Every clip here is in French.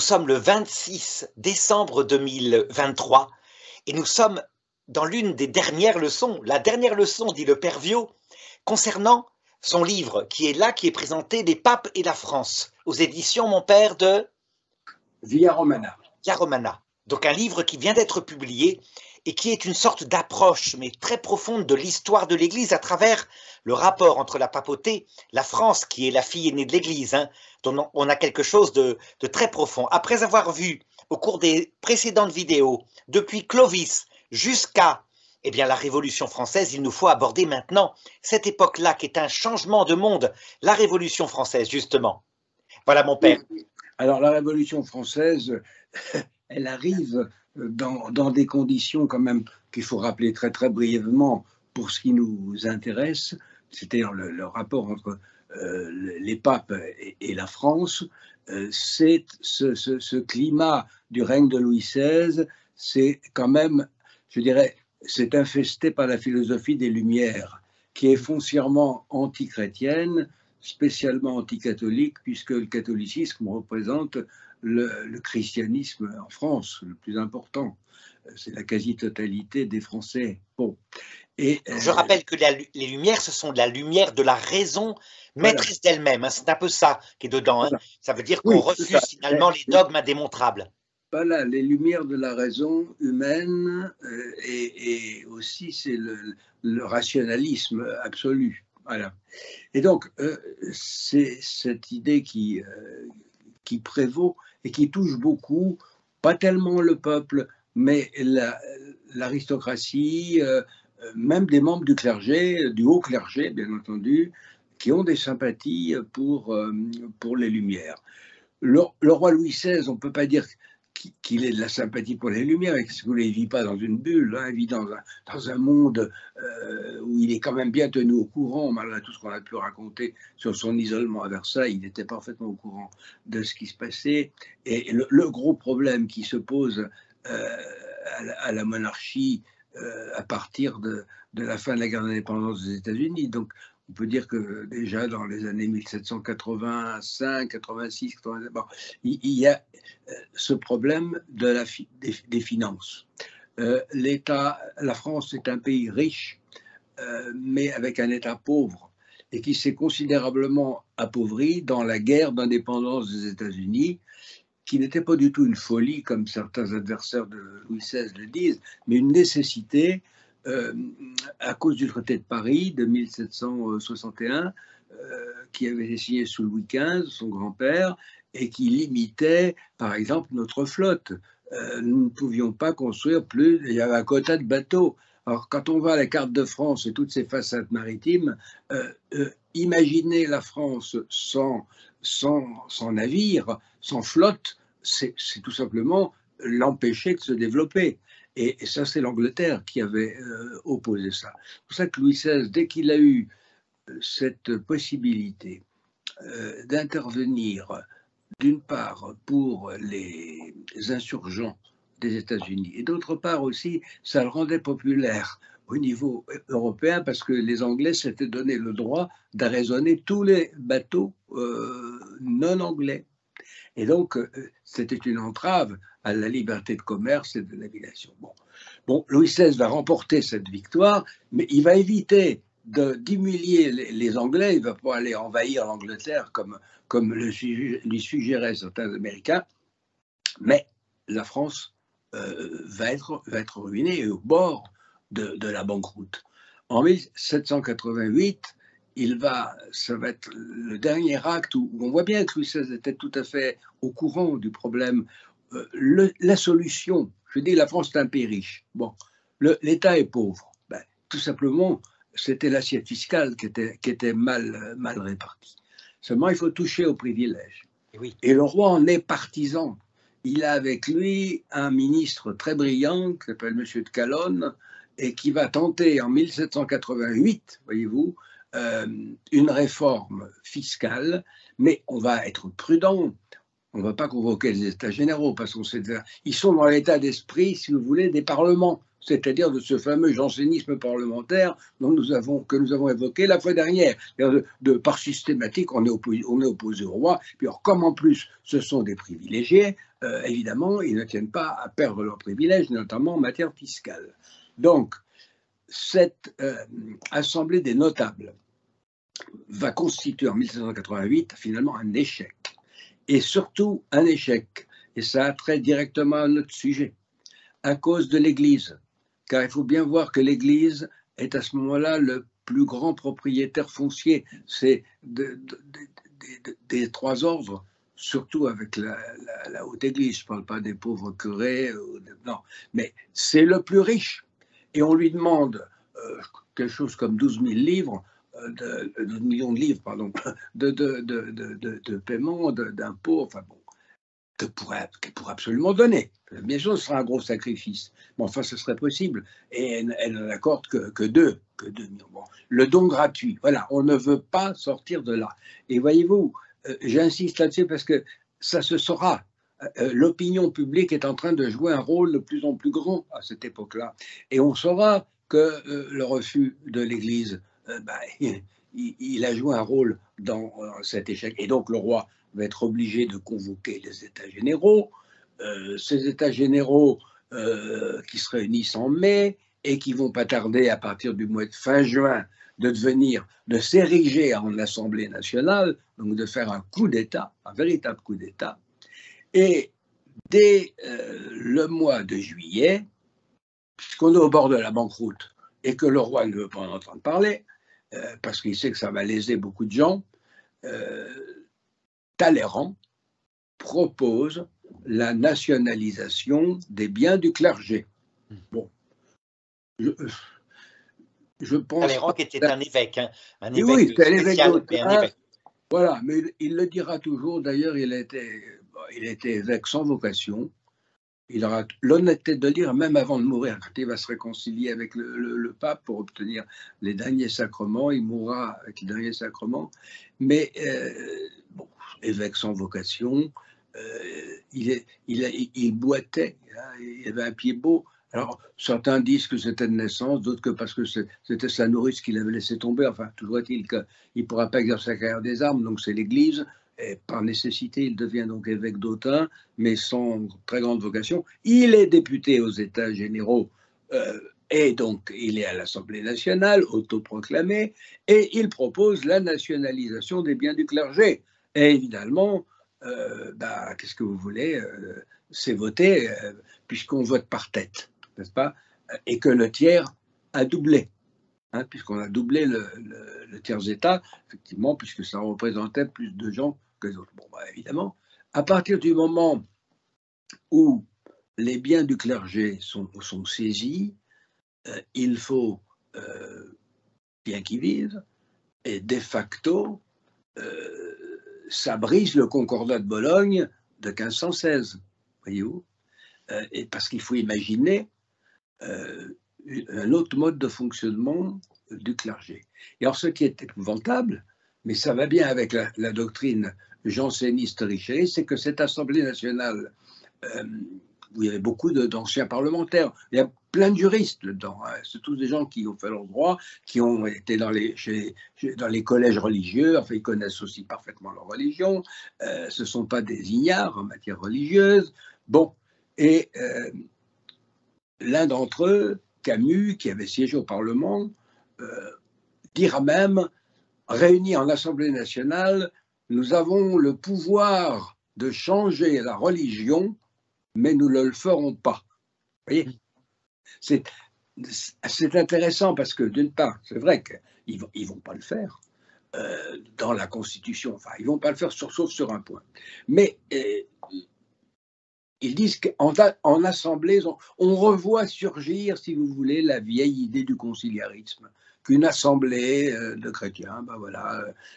sommes le 26 décembre 2023 et nous sommes dans l'une des dernières leçons, la dernière leçon, dit le père Viot, concernant son livre qui est là, qui est présenté, Les papes et la France, aux éditions, mon père, de Via Romana. Via Romana. Donc un livre qui vient d'être publié et qui est une sorte d'approche, mais très profonde, de l'histoire de l'Église à travers le rapport entre la papauté, la France, qui est la fille aînée de l'Église, dont on a quelque chose de très profond. Après avoir vu, au cours des précédentes vidéos, depuis Clovis jusqu'à la Révolution française, il nous faut aborder maintenant cette époque-là, qui est un changement de monde, la Révolution française, justement. Voilà, mon père. Alors, la Révolution française, elle arrive dans des conditions quand même qu'il faut rappeler très très brièvement pour ce qui nous intéresse, c'est-à-dire le rapport entre les papes et la France. C'est ce climat du règne de Louis XVI, c'est quand même, je dirais, c'est infesté par la philosophie des Lumières, qui est foncièrement anti-chrétienne, spécialement anticatholique, puisque le catholicisme représente le christianisme en France, le plus important. C'est la quasi-totalité des Français. Bon. Et, je rappelle que les Lumières, ce sont de la lumière de la raison maîtrise d'elle-même. C'est un peu ça qui est dedans. Voilà. Ça veut dire qu'on refuse finalement les dogmes indémontrables. Voilà, les lumières de la raison humaine et aussi c'est le rationalisme absolu. Voilà. Et donc, c'est cette idée qui prévaut et qui touche beaucoup, pas tellement le peuple, mais l'aristocratie, même des membres du clergé, du haut clergé, bien entendu, qui ont des sympathies pour les Lumières. Le roi Louis XVI, on ne peut pas dire qu'il ait de la sympathie pour les Lumières, et qu'il ne vit pas dans une bulle, il vit dans un monde où il est quand même bien tenu au courant, malgré tout ce qu'on a pu raconter sur son isolement à Versailles. Il était parfaitement au courant de ce qui se passait. Et le gros problème qui se pose à la monarchie à partir de la fin de la guerre d'indépendance des États-Unis, donc on peut dire que déjà dans les années 1785, 86, 87, bon, il y a ce problème des finances. L'État, la France est un pays riche, mais avec un État pauvre, et qui s'est considérablement appauvri dans la guerre d'indépendance des États-Unis, qui n'était pas du tout une folie, comme certains adversaires de Louis XVI le disent, mais une nécessité à cause du traité de Paris de 1761, qui avait été signé sous Louis XV, son grand-père, et qui limitait, par exemple, notre flotte. Nous ne pouvions pas construire plus, il y avait un quota de bateaux. Alors, quand on voit la carte de France et toutes ses façades maritimes, imaginez la France sans navire, sans flotte, c'est tout simplement l'empêcher de se développer. Et ça, c'est l'Angleterre qui avait opposé ça. C'est pour ça que Louis XVI, dès qu'il a eu cette possibilité d'intervenir, d'une part pour les insurgents des États-Unis, et d'autre part aussi, ça le rendait populaire au niveau européen, parce que les Anglais s'étaient donné le droit d'arraisonner tous les bateaux non anglais. Et donc, c'était une entrave à la liberté de commerce et de navigation. Bon, Louis XVI va remporter cette victoire, mais il va éviter d'humilier les Anglais. Il ne va pas aller envahir l'Angleterre comme lui suggéraient certains Américains. Mais la France va être ruinée et au bord de la banqueroute. En 1788, ça va être le dernier acte où on voit bien que Louis XVI était tout à fait au courant du problème. La solution, je dis, la France est un pays riche. Bon, l'État est pauvre. Ben, tout simplement, c'était l'assiette fiscale qui était mal répartie. Seulement, il faut toucher aux privilèges. Oui. Et le roi en est partisan. Il a avec lui un ministre très brillant qui s'appelle M. de Calonne et qui va tenter en 1788, voyez-vous, une réforme fiscale, mais on va être prudent. On ne va pas convoquer les États généraux parce qu'ils sont dans l'état d'esprit, si vous voulez, des parlements, c'est-à-dire de ce fameux jansénisme parlementaire que nous avons évoqué la fois dernière. Par systématique, on est opposé au roi. Puis alors, comme en plus ce sont des privilégiés, évidemment, ils ne tiennent pas à perdre leurs privilèges, notamment en matière fiscale. Donc, cette Assemblée des notables va constituer en 1788 finalement un échec. Et surtout un échec, et ça a trait directement à notre sujet, à cause de l'Église. Car il faut bien voir que l'Église est à ce moment-là le plus grand propriétaire foncier. C'est des trois ordres, surtout avec la haute Église. Je ne parle pas des pauvres curés, non, mais c'est le plus riche. Et on lui demande quelque chose comme 12 000 livres, 12 millions de livres, pardon, de paiement, d'impôts, enfin bon, qu'elle pourrait absolument donner. Bien sûr, ce sera un gros sacrifice, mais enfin, ce serait possible. Et elle n'en accorde que 2 millions. Bon, le don gratuit, voilà, on ne veut pas sortir de là. Et voyez-vous, j'insiste là-dessus parce que ça se saura. L'opinion publique est en train de jouer un rôle de plus en plus grand à cette époque-là. Et on saura que le refus de l'Église, il a joué un rôle dans cet échec. Et donc le roi va être obligé de convoquer les États généraux. Ces États généraux qui se réunissent en mai et qui vont pas tarder à partir du mois de fin juin de s'ériger en Assemblée nationale, donc de faire un coup d'État, un véritable coup d'État. Et dès le mois de juillet, puisqu'on est au bord de la banqueroute et que le roi ne veut pas en entendre parler, parce qu'il sait que ça va léser beaucoup de gens, Talleyrand propose la nationalisation des biens du clergé. Bon, je pense. Talleyrand qui était un évêque, hein, un évêque oui, c'était spécial, mais un évêque. Voilà, mais il le dira toujours. D'ailleurs, il était évêque sans vocation. Il aura l'honnêteté de le dire, même avant de mourir, quand il va se réconcilier avec le pape pour obtenir les derniers sacrements. Il mourra avec les derniers sacrements. Mais bon, évêque sans vocation, il boitait, hein, il avait un pied beau. Alors, certains disent que c'était de naissance, d'autres que parce que c'était sa nourrice qui l'avait laissé tomber. Enfin, toujours est-il qu'il ne pourra pas exercer la carrière des armes, donc c'est l'Église. Et par nécessité, il devient donc évêque d'Autun, mais sans très grande vocation. Il est député aux États généraux et donc il est à l'Assemblée nationale, autoproclamé, et il propose la nationalisation des biens du clergé. Et évidemment, qu'est-ce que vous voulez, c'est voté, puisqu'on vote par tête, n'est-ce pas? Et que le tiers a doublé. Hein, puisqu'on a doublé le tiers-État, effectivement, puisque ça représentait plus de gens que les autres. Bon, évidemment, à partir du moment où les biens du clergé sont saisis, il faut bien qu'ils vivent, et de facto, ça brise le Concordat de Bologne de 1516, voyez-vous, et parce qu'il faut imaginer un autre mode de fonctionnement du clergé. Et alors, ce qui est épouvantable, mais ça va bien avec la doctrine janséniste Richer, c'est que cette Assemblée nationale, où il y avait beaucoup d'anciens parlementaires, il y a plein de juristes dedans, hein, c'est tous des gens qui ont fait leur droit, qui ont été dans les collèges religieux, enfin ils connaissent aussi parfaitement leur religion, ce ne sont pas des ignares en matière religieuse. Bon, et l'un d'entre eux, Camus, qui avait siégé au Parlement, dira même, réunis en Assemblée nationale, nous avons le pouvoir de changer la religion, mais nous ne le ferons pas. Vous voyez, c'est intéressant parce que d'une part, c'est vrai qu'ils ne vont pas le faire dans la Constitution, enfin, ils ne vont pas le faire sauf sur un point. Mais ils disent qu'en assemblée, on revoit surgir, si vous voulez, la vieille idée du conciliarisme, qu'une assemblée de chrétiens,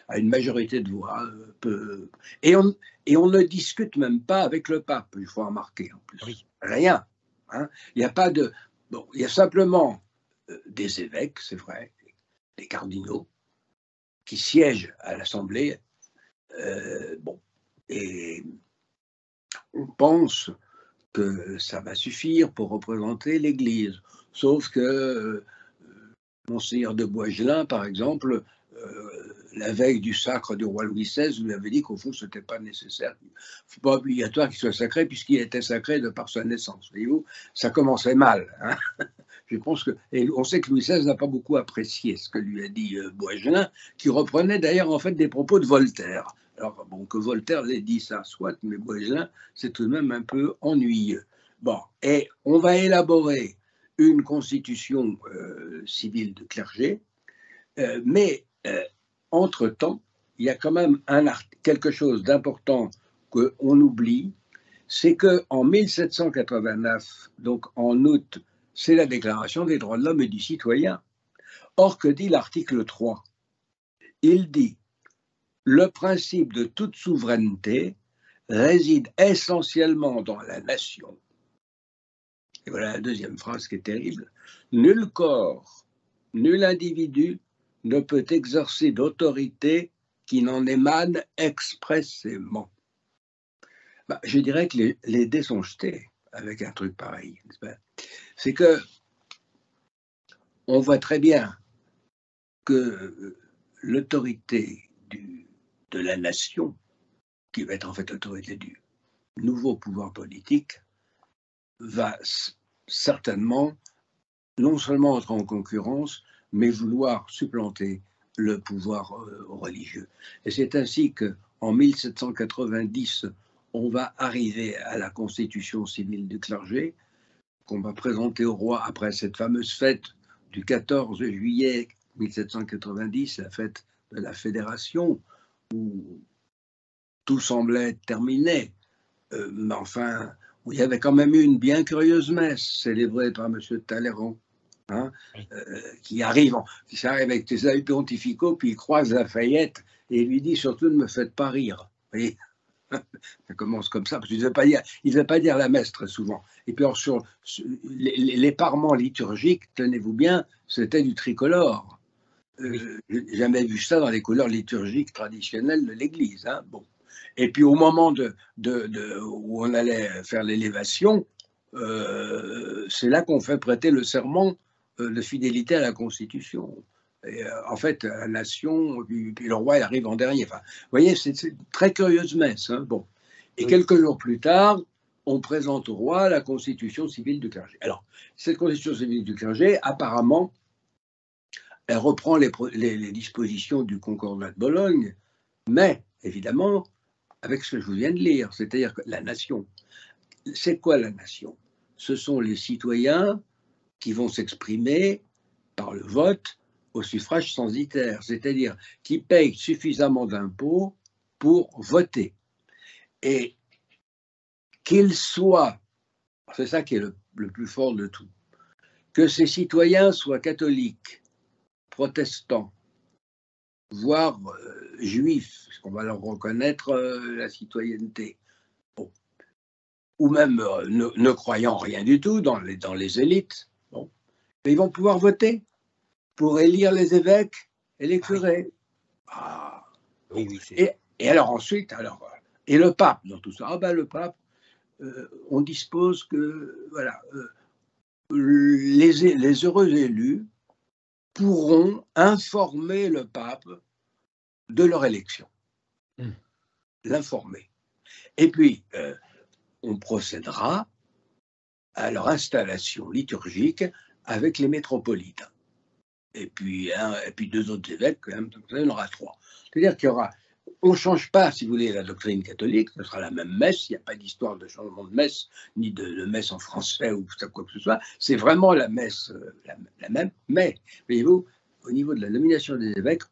à une majorité de voix, peut... Et on ne discute même pas avec le pape, il faut remarquer en plus. Oui. Rien. Hein. Il n'y a pas de... Bon, il y a simplement des évêques, c'est vrai, des cardinaux, qui siègent à l'assemblée. Et on pense que ça va suffire pour représenter l'Église. Sauf que Monseigneur de Boisgelin, par exemple, la veille du sacre du roi Louis XVI, lui avait dit qu'au fond, ce n'était pas nécessaire, pas obligatoire qu'il soit sacré, puisqu'il était sacré de par sa naissance. Voyez-vous, ça commençait mal. Hein. Je pense que, et on sait que Louis XVI n'a pas beaucoup apprécié ce que lui a dit Boisgelin, qui reprenait d'ailleurs en fait des propos de Voltaire. Alors, bon, que Voltaire l'ait dit, ça soit, mais Boisgelin, c'est tout de même un peu ennuyeux. Bon, et on va élaborer une constitution civile de clergé, mais entre-temps, il y a quand même quelque chose d'important qu'on oublie, c'est qu'en 1789, donc en août, c'est la Déclaration des droits de l'homme et du citoyen. Or, que dit l'article 3? Il dit « Le principe de toute souveraineté réside essentiellement dans la nation. » Et voilà la deuxième phrase qui est terrible. « Nul corps, nul individu ne peut exercer d'autorité qui n'en émane expressément. » Je dirais que les dés sont jetés avec un truc pareil. C'est que on voit très bien que l'autorité de la nation, qui va être en fait l'autorité du nouveau pouvoir politique, va certainement non seulement entrer en concurrence, mais vouloir supplanter le pouvoir religieux. Et c'est ainsi qu'en 1790, on va arriver à la constitution civile du clergé, qu'on va présenter au roi après cette fameuse fête du 14 juillet 1790, la fête de la Fédération, où tout semblait terminé, mais enfin, où il y avait quand même eu une bien curieuse messe célébrée par M. Talleyrand, hein, qui arrive avec ses habits pontificaux, puis il croise Lafayette et il lui dit surtout ne me faites pas rire. Vous voyez, ça commence comme ça, parce qu'il ne devait pas dire la messe très souvent. Et puis alors, sur les parements liturgiques, tenez-vous bien, c'était du tricolore. J'ai jamais vu ça dans les couleurs liturgiques traditionnelles de l'Église. Hein. Bon. Et puis au moment où on allait faire l'élévation, c'est là qu'on fait prêter le serment de fidélité à la Constitution. Et, en fait, la nation, puis le roi, il arrive en dernier. Enfin, vous voyez, c'est une très curieuse messe. Hein. Bon. Et quelques jours plus tard, on présente au roi la Constitution civile du clergé. Alors, cette Constitution civile du clergé, apparemment, elle reprend les dispositions du Concordat de Bologne, mais évidemment, avec ce que je vous viens de lire, c'est-à-dire que la nation, c'est quoi la nation? Ce sont les citoyens qui vont s'exprimer par le vote au suffrage censitaire, c'est-à-dire qui payent suffisamment d'impôts pour voter. Et qu'ils soient, c'est ça qui est le plus fort de tout, que ces citoyens soient catholiques, protestants, voire juifs, parce qu'on va leur reconnaître la citoyenneté, bon. Ou même ne croyant rien du tout dans les élites, bon. Mais ils vont pouvoir voter pour élire les évêques et les curés. Ah. Oui, oui, et alors ensuite, et le pape dans tout ça, le pape, on dispose que voilà, les heureux élus pourront informer le pape de leur élection. L'informer. Et puis, on procédera à leur installation liturgique avec les métropolitains. Et puis 2 autres évêques, quand même, donc il y en aura 3. C'est-à-dire qu'il y aura, on ne change pas, si vous voulez, la doctrine catholique, ce sera la même messe, il n'y a pas d'histoire de changement de messe, ni de messe en français ou quoi que ce soit, c'est vraiment la messe la même, mais, voyez-vous, au niveau de la nomination des évêques,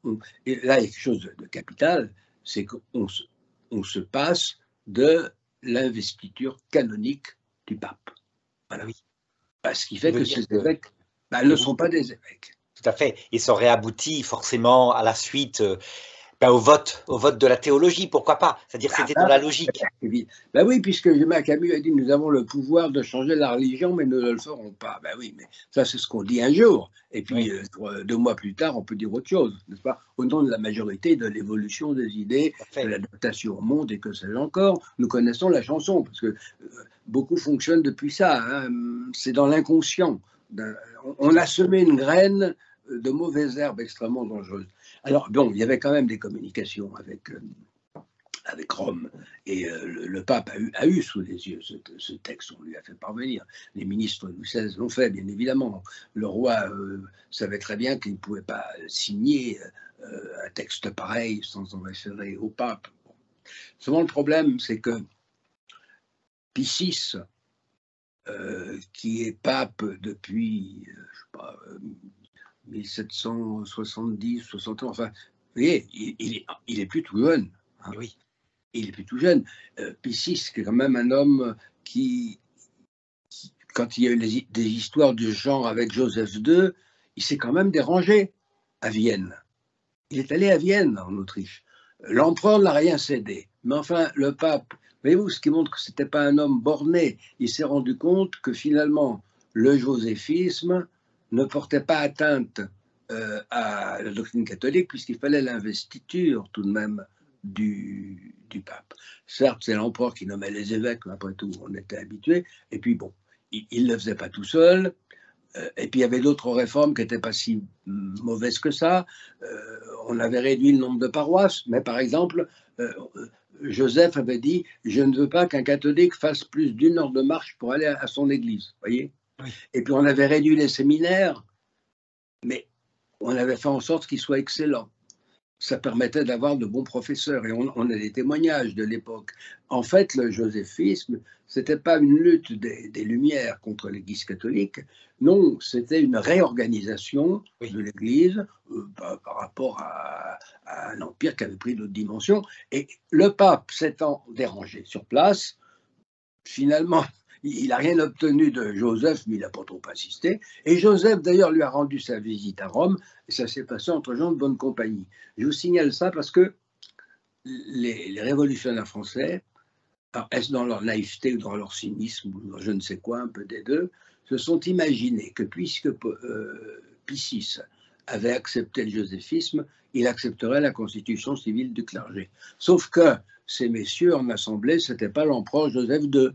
et là il y a quelque chose de capital, c'est qu'on se passe de l'investiture canonique du pape. Voilà. Oui. Ce qui fait que ces évêques ne sont pas des évêques. Tout à fait. Et ça aurait abouti forcément à la suite au vote de la théologie, pourquoi pas? C'est-à-dire c'était dans la logique. Oui, puisque Camus a dit nous avons le pouvoir de changer la religion, mais nous ne le ferons pas. Oui, mais ça c'est ce qu'on dit un jour. Et puis 2 mois plus tard, on peut dire autre chose, n'est-ce pas? Au nom de la majorité, de l'évolution des idées, de l'adaptation au monde et que sais-je encore, nous connaissons la chanson, parce que beaucoup fonctionnent depuis ça. Hein. C'est dans l'inconscient. On a semé une graine de mauvaises herbes extrêmement dangereuses. Alors, bon, il y avait quand même des communications avec Rome. Et le pape a eu sous les yeux ce texte, on lui a fait parvenir. Les ministres Louis XVI l'ont fait, bien évidemment. Le roi savait très bien qu'il ne pouvait pas signer un texte pareil sans en référer au pape. Bon. Souvent, le problème, c'est que Pie VI, qui est pape depuis, je sais pas, 1770, 71, enfin, vous voyez, il est plus tout jeune. Hein. Oui. Il est plus tout jeune. Pie VI, qui est quand même un homme qui, quand il y a eu des histoires du genre avec Joseph II, il s'est quand même dérangé à Vienne. Il est allé à Vienne, en Autriche. L'empereur n'a rien cédé. Mais enfin, le pape, voyez-vous, ce qui montre que ce n'était pas un homme borné. Il s'est rendu compte que finalement, le joséphisme ne portait pas atteinte à la doctrine catholique, puisqu'il fallait l'investiture tout de même du pape. Certes, c'est l'empereur qui nommait les évêques, mais après tout, on était habitué. Et puis bon, il ne le faisait pas tout seul. Et puis il y avait d'autres réformes qui n'étaient pas si mauvaises que ça. On avait réduit le nombre de paroisses, mais par exemple, Joseph avait dit « Je ne veux pas qu'un catholique fasse plus d'1 heure de marche pour aller à son église. » Voyez. Oui. Et puis on avait réduit les séminaires, mais on avait fait en sorte qu'ils soient excellents. Ça permettait d'avoir de bons professeurs. Et on a des témoignages de l'époque. En fait, le joséphisme, ce n'était pas une lutte des Lumières contre l'Église catholique. Non, c'était une réorganisation de l'Église par rapport à un empire qui avait pris d'autres dimensions. Et le pape s'étant dérangé sur place, finalement, il n'a rien obtenu de Joseph, mais il n'a pas trop insisté. Et Joseph, d'ailleurs, lui a rendu sa visite à Rome, et ça s'est passé entre gens de bonne compagnie. Je vous signale ça parce que les révolutionnaires français, est-ce dans leur naïveté ou dans leur cynisme, ou je ne sais quoi, un peu des deux, se sont imaginés que puisque Pie VI avait accepté le joséphisme, il accepterait la constitution civile du clergé. Sauf que ces messieurs en assemblée, ce n'était pas l'empereur Joseph II.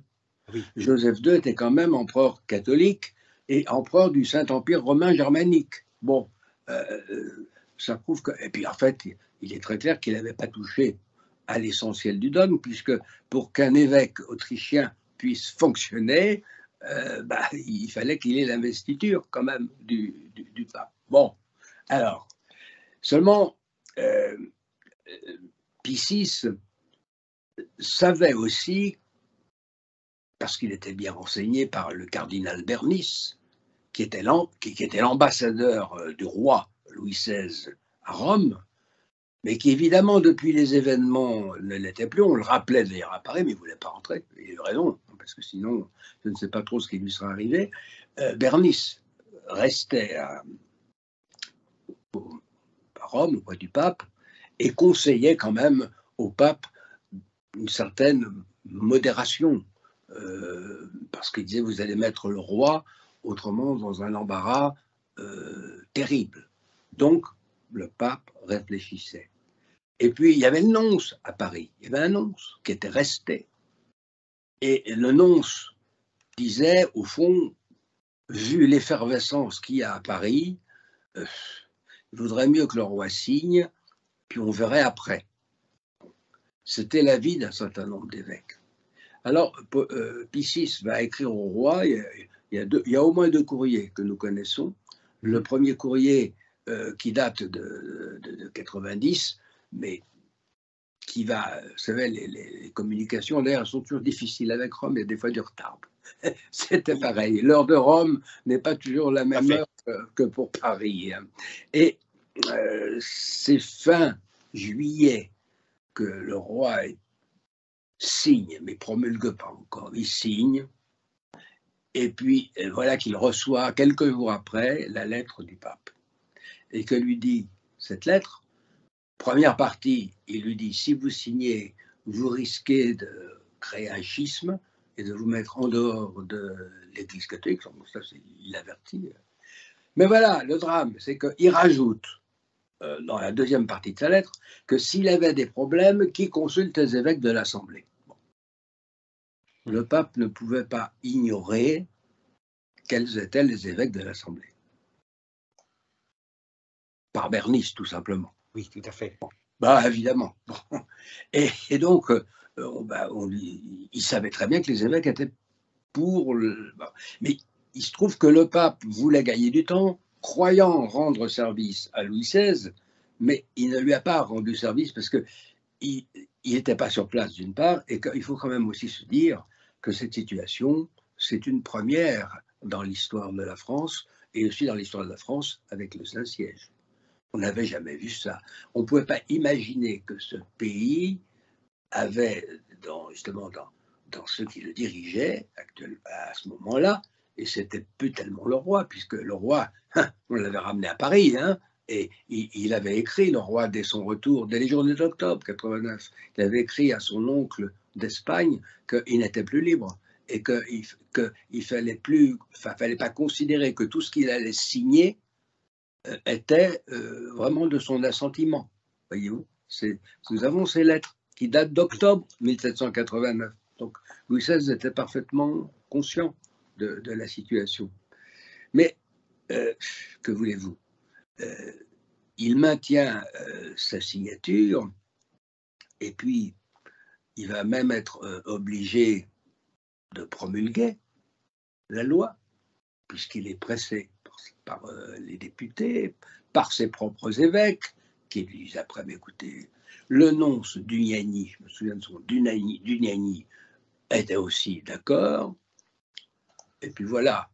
Oui. Joseph II était quand même empereur catholique et empereur du Saint-Empire romain germanique. Bon, ça prouve que... Et puis en fait, il est très clair qu'il n'avait pas touché à l'essentiel du dogme, puisque pour qu'un évêque autrichien puisse fonctionner, il fallait qu'il ait l'investiture quand même du pape. Bon, alors, seulement, Pie VI savait aussi, parce qu'il était bien renseigné par le cardinal Bernis, qui était l'ambassadeur du roi Louis XVI à Rome, mais qui évidemment depuis les événements ne l'était plus. On le rappelait d'ailleurs à Paris, mais il ne voulait pas rentrer. Il a eu raison, parce que sinon, je ne sais pas trop ce qui lui serait arrivé. Bernis restait à Rome, auprès du pape, et conseillait quand même au pape une certaine modération. Parce qu'il disait, vous allez mettre le roi autrement dans un embarras terrible. Donc, le pape réfléchissait. Et puis, il y avait le nonce à Paris. Il y avait un nonce qui était resté. Et le nonce disait, au fond, vu l'effervescence qu'il y a à Paris, il vaudrait mieux que le roi signe, puis on verrait après. C'était l'avis d'un certain nombre d'évêques. Alors, Pie VI va écrire au roi, il y a au moins 2 courriers que nous connaissons. Le premier courrier qui date de 90, mais qui va, vous savez, les communications, d'ailleurs, sont toujours difficiles avec Rome, il y a des fois du retard. C'était pareil. L'heure de Rome n'est pas toujours la même heure que pour Paris. Et c'est fin juillet que le roi signe, mais promulgue pas encore. Il signe, et puis voilà qu'il reçoit quelques jours après la lettre du pape. Et que lui dit cette lettre? Première partie, il lui dit, si vous signez, vous risquez de créer un schisme et de vous mettre en dehors de l'Église catholique. Ça, il l'avertit. Mais voilà, le drame, c'est qu'il rajoute dans la deuxième partie de sa lettre que s'il avait des problèmes, qu'il consulte les évêques de l'Assemblée. Bon. Le pape ne pouvait pas ignorer quels étaient les évêques de l'Assemblée. Par Bernis, tout simplement. Oui, tout à fait. Bah, évidemment. Bon. Et donc, il savait très bien que les évêques étaient pour le. Bon. Mais il se trouve que le pape voulait gagner du temps, croyant rendre service à Louis XVI, mais il ne lui a pas rendu service parce que il n'était pas sur place d'une part, et qu'il faut quand même aussi se dire que cette situation, c'est une première dans l'histoire de la France, et aussi dans l'histoire de la France avec le Saint-Siège. On n'avait jamais vu ça. On ne pouvait pas imaginer que ce pays avait, justement dans ceux qui le dirigeaient à ce moment-là, et c'était plus tellement le roi, puisque le roi, on l'avait ramené à Paris, et il avait écrit, le roi, dès son retour, dès les journées d'octobre 89, il avait écrit à son oncle d'Espagne qu'il n'était plus libre et qu'il ne fallait pas considérer que tout ce qu'il allait signer était vraiment de son assentiment. Voyez-vous, nous avons ces lettres qui datent d'octobre 1789. Donc Louis XVI était parfaitement conscient de la situation. Mais que voulez-vous, il maintient sa signature, et puis il va même être obligé de promulguer la loi, puisqu'il est pressé par les députés, par ses propres évêques, qui lui disent après, mais écoutez, le nonce Dugnani, je me souviens de son Dugnani, était aussi d'accord. Et puis voilà,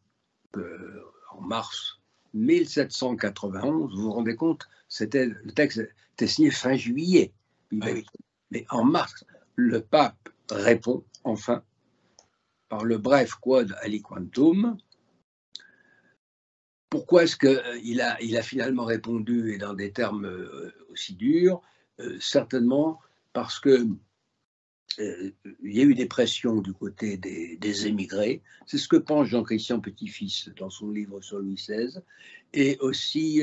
en mars 1791, vous vous rendez compte, le texte était signé fin juillet. Mais en mars, le pape répond enfin par le bref quod aliquantum. Pourquoi est-ce qu'il a finalement répondu, et dans des termes aussi durs? Certainement parce que il y a eu des pressions du côté des émigrés. C'est ce que pense Jean-Christian Petit-Fils dans son livre sur Louis XVI, et aussi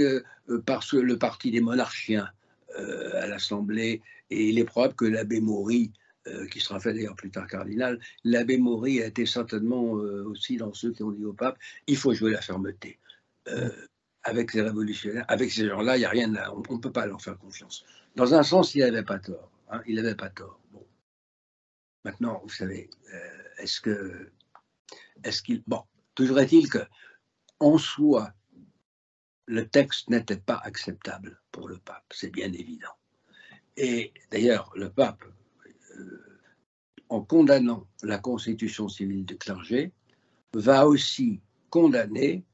parce que le parti des monarchiens à l'Assemblée, et il est probable que l'abbé Maury, qui sera fait d'ailleurs plus tard cardinal, l'abbé Maury a été certainement aussi dans ceux qui ont dit au pape, il faut jouer la fermeté. Avec ces révolutionnaires, avec ces gens-là, il n'y a rien, on ne peut pas leur faire confiance. Dans un sens, il n'avait pas tort. Il n'avait pas tort. Bon. Maintenant, vous savez, bon, toujours est-il que, en soi, le texte n'était pas acceptable pour le pape, c'est bien évident. Et d'ailleurs, le pape, en condamnant la constitution civile du clergé, va aussi condamner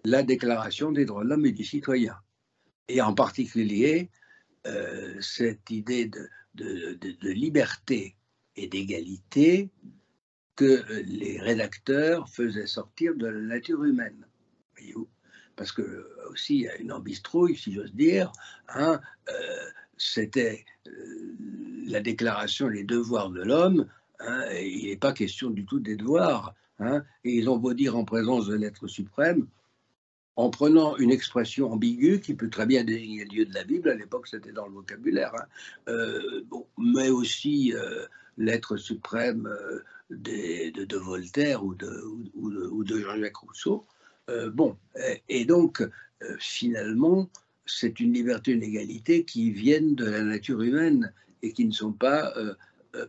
la Déclaration des droits de l'homme et du citoyen. Et en particulier, cette idée de liberté et d'égalité que les rédacteurs faisaient sortir de la nature humaine. Voyez-vous, parce que aussi il y a une embistrouille, si j'ose dire, c'était la déclaration des devoirs de l'homme, il n'est pas question du tout des devoirs, et ils ont beau dire en présence de l'être suprême, en prenant une expression ambiguë qui peut très bien désigner le Dieu de la Bible, à l'époque c'était dans le vocabulaire, mais aussi l'être suprême de Voltaire ou de Jean-Jacques Rousseau. Et donc finalement, c'est une liberté et une égalité qui viennent de la nature humaine et qui ne sont pas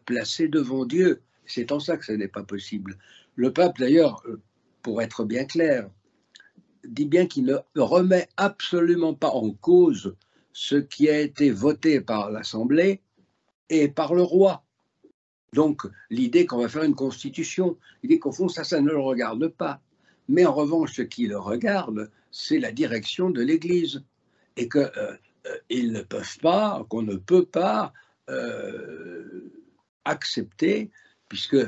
placées devant Dieu. C'est en ça que ce n'est pas possible. Le pape, d'ailleurs, pour être bien clair, dit bien qu'il ne remet absolument pas en cause ce qui a été voté par l'Assemblée et par le roi. Donc, l'idée qu'on va faire une constitution, l'idée qu'au fond, ça ne le regarde pas. Mais en revanche, ce qui le regarde, c'est la direction de l'Église. Et qu'ils ne peuvent pas, qu'on ne peut pas accepter, puisque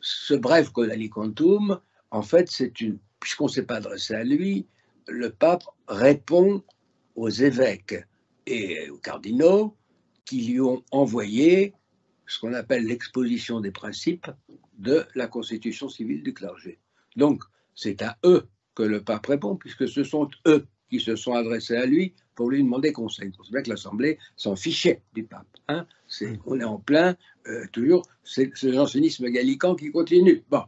ce bref quod aliquantum, en fait, puisqu'on ne s'est pas adressé à lui, le pape répond aux évêques et aux cardinaux qui lui ont envoyé ce qu'on appelle l'exposition des principes de la constitution civile du clergé. Donc, c'est à eux que le pape répond, puisque ce sont eux qui se sont adressés à lui pour lui demander conseil. C'est vrai que l'Assemblée s'en fichait du pape. On est en plein, toujours, c'est le jansénisme gallican qui continue. Bon.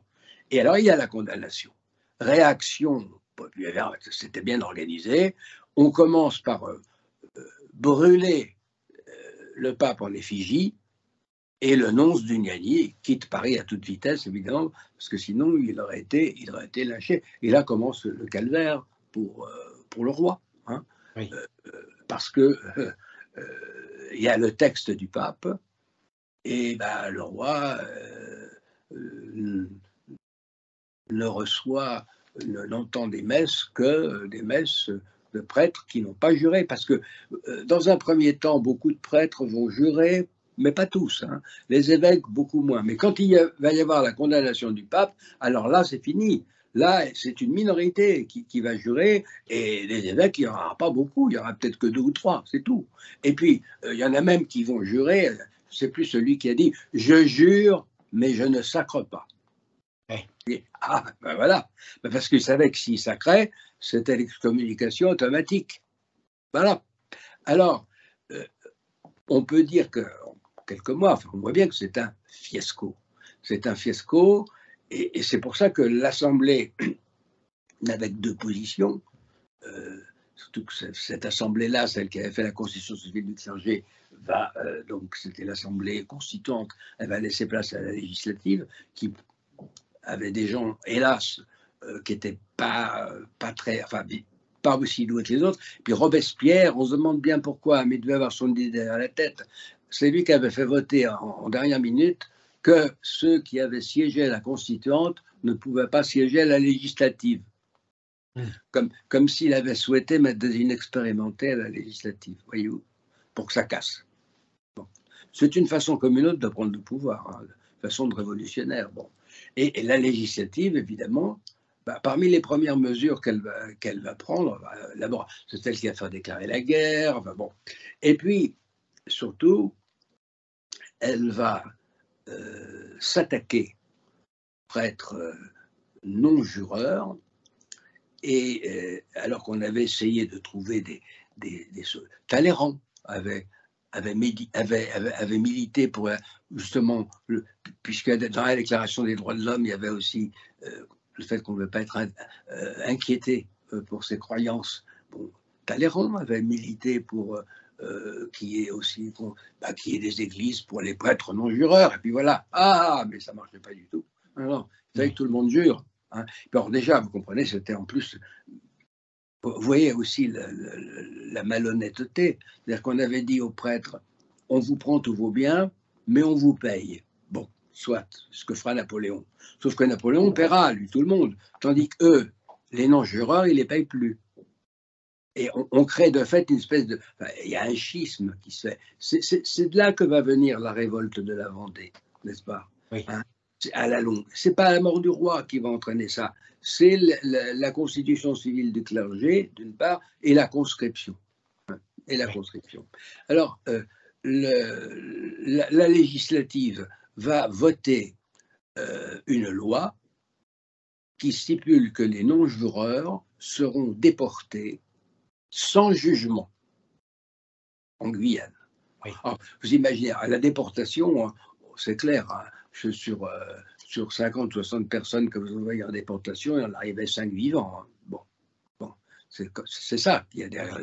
Et alors, il y a la condamnation. Réaction populaire, c'était bien organisé. On commence par brûler le pape en effigie, et le nonce d'Hugnani quitte Paris à toute vitesse, évidemment, parce que sinon il aurait été lynché. Et là commence le calvaire pour le roi. Hein, oui. parce que il y a le texte du pape, et ben, le roi n'entend des messes que des messes de prêtres qui n'ont pas juré. Parce que dans un premier temps, beaucoup de prêtres vont jurer, mais pas tous. Hein. Les évêques, beaucoup moins. Mais quand il va y avoir la condamnation du pape, alors là, c'est fini. Là, c'est une minorité qui va jurer, et les évêques, il n'y en aura pas beaucoup, il y aura peut-être que 2 ou 3, c'est tout. Et puis, il y en a même qui vont jurer, c'est plus celui qui a dit « je jure, mais je ne sacre pas ». Ah, ben voilà, ben parce qu'il savait que s'il sacrait, c'était l'excommunication automatique. Voilà. Alors, on peut dire que, en quelques mois, enfin, on voit bien que c'est un fiasco. C'est un fiasco, et c'est pour ça que l'Assemblée n'avait que 2 positions, surtout que cette Assemblée-là, celle qui avait fait la Constitution civile du clergé, donc c'était l'Assemblée constituante, elle va laisser place à la législative, qui avait des gens, hélas, qui n'étaient pas très, enfin, pas aussi doués que les autres. Puis Robespierre, on se demande bien pourquoi, mais il devait avoir son idée derrière la tête. C'est lui qui avait fait voter en dernière minute que ceux qui avaient siégé à la constituante ne pouvaient pas siéger à la législative. Comme s'il avait souhaité mettre des inexpérimentés à la législative, voyez-vous, pour que ça casse. Bon. C'est une façon comme une autre de prendre le pouvoir, hein, une façon de révolutionnaire. Bon. Et la législative, évidemment, parmi les premières mesures qu'elle va prendre, d'abord, c'est celle qui va faire déclarer la guerre. Enfin, bon. Et puis, surtout, elle va s'attaquer aux prêtres non-jureurs. Et alors qu'on avait essayé de trouver des Talleyrand avait milité pour justement, puisque dans la Déclaration des droits de l'homme, il y avait aussi le fait qu'on ne veut pas être inquiété pour ses croyances. Bon, Talleyrand avait milité pour qu'il y ait des églises pour les prêtres non-jureurs. Et puis voilà, mais ça ne marchait pas du tout. Non, il fallait que tout le monde jure. Hein. Alors déjà, vous comprenez, c'était en plus, vous voyez aussi la malhonnêteté, c'est-à-dire qu'on avait dit aux prêtres, on vous prend tous vos biens, mais on vous paye. Bon, soit, ce que fera Napoléon. Sauf que Napoléon paiera, lui, tout le monde, tandis qu'eux, les non-jureurs, ils ne les payent plus. Et on crée de fait une espèce de... Enfin, il y a un schisme qui se fait. C'est de là que va venir la révolte de la Vendée, n'est-ce pas? Oui. Hein, à la longue. Ce n'est pas la mort du roi qui va entraîner ça, c'est la constitution civile du clergé, d'une part, et la conscription. Conscription. Alors, la législative va voter une loi qui stipule que les non-jureurs seront déportés sans jugement en Guyane. Oui. Alors, vous imaginez, à la déportation, c'est clair, hein, sur 50 ou 60 personnes que vous envoyez en déportation, il en arrivait 5 vivants. Hein. Bon, c'est ça qu'il y a derrière.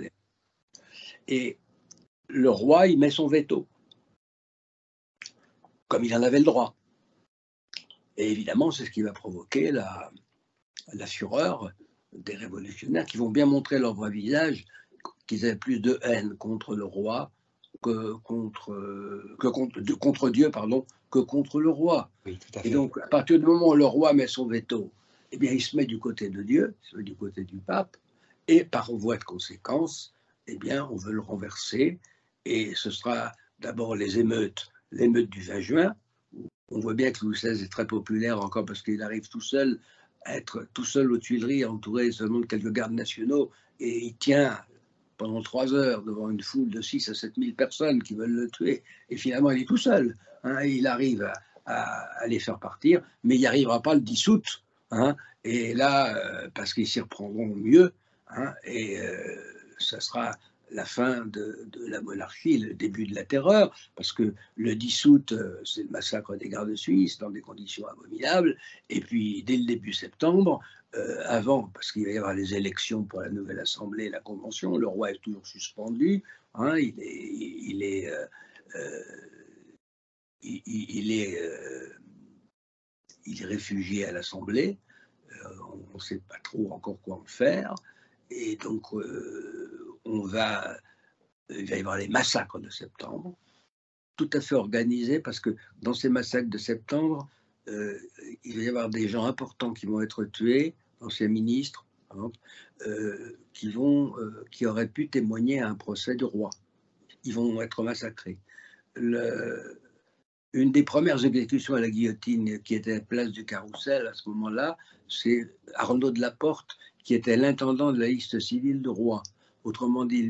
Et le roi, il met son veto, comme il en avait le droit. Et évidemment, c'est ce qui va provoquer la fureur des révolutionnaires qui vont bien montrer leur vrai visage, qu'ils avaient plus de haine contre le roi que contre Dieu, pardon, que contre le roi. Oui, tout à fait. Et donc, à partir du moment où le roi met son veto, eh bien, il se met du côté de Dieu, il se met du côté du pape, et par voie de conséquence, eh bien, on veut le renverser, et ce sera d'abord l'émeute du 20 juin. On voit bien que Louis XVI est très populaire encore parce qu'il arrive tout seul à être tout seul aux Tuileries, entouré seulement de quelques gardes nationaux, et il tient pendant 3 heures devant une foule de 6 à 7 000 personnes qui veulent le tuer, et finalement il est tout seul. Hein, il arrive à les faire partir, mais il n'y arrivera pas le 10 août. Hein, et là, parce qu'ils s'y reprendront mieux, hein, et ça sera la fin de la monarchie, le début de la terreur, parce que le 10 août, c'est le massacre des gardes suisses dans des conditions abominables, et puis dès le début septembre, avant, parce qu'il va y avoir les élections pour la nouvelle assemblée, la convention, le roi est toujours suspendu, hein, il est réfugié à l'Assemblée, on ne sait pas trop encore quoi en faire, et donc il va y avoir les massacres de septembre, tout à fait organisés, parce que dans ces massacres de septembre, il va y avoir des gens importants qui vont être tués, anciens ministres, hein, qui auraient pu témoigner à un procès du roi. Ils vont être massacrés. Une des premières exécutions à la guillotine qui était à la place du Carrousel à ce moment-là, c'est Arnaud de la Porte, qui était l'intendant de la liste civile du roi. Autrement dit,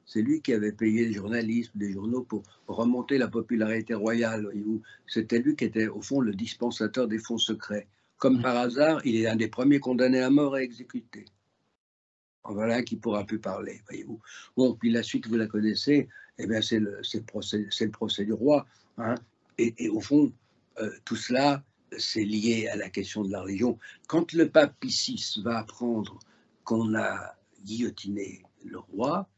c'est lui qui avait payé les journalistes, les journaux pour remonter la popularité royale. C'était lui qui était au fond le dispensateur des fonds secrets. Comme par hasard, il est un des premiers condamnés à mort et exécuté. En voilà un qui pourra plus parler, voyez-vous. Bon, puis la suite, vous la connaissez, eh bien c'est le procès du roi, hein. Et au fond, tout cela, c'est lié à la question de la religion. Quand le pape Pie VI va apprendre qu'on a guillotiné le roi,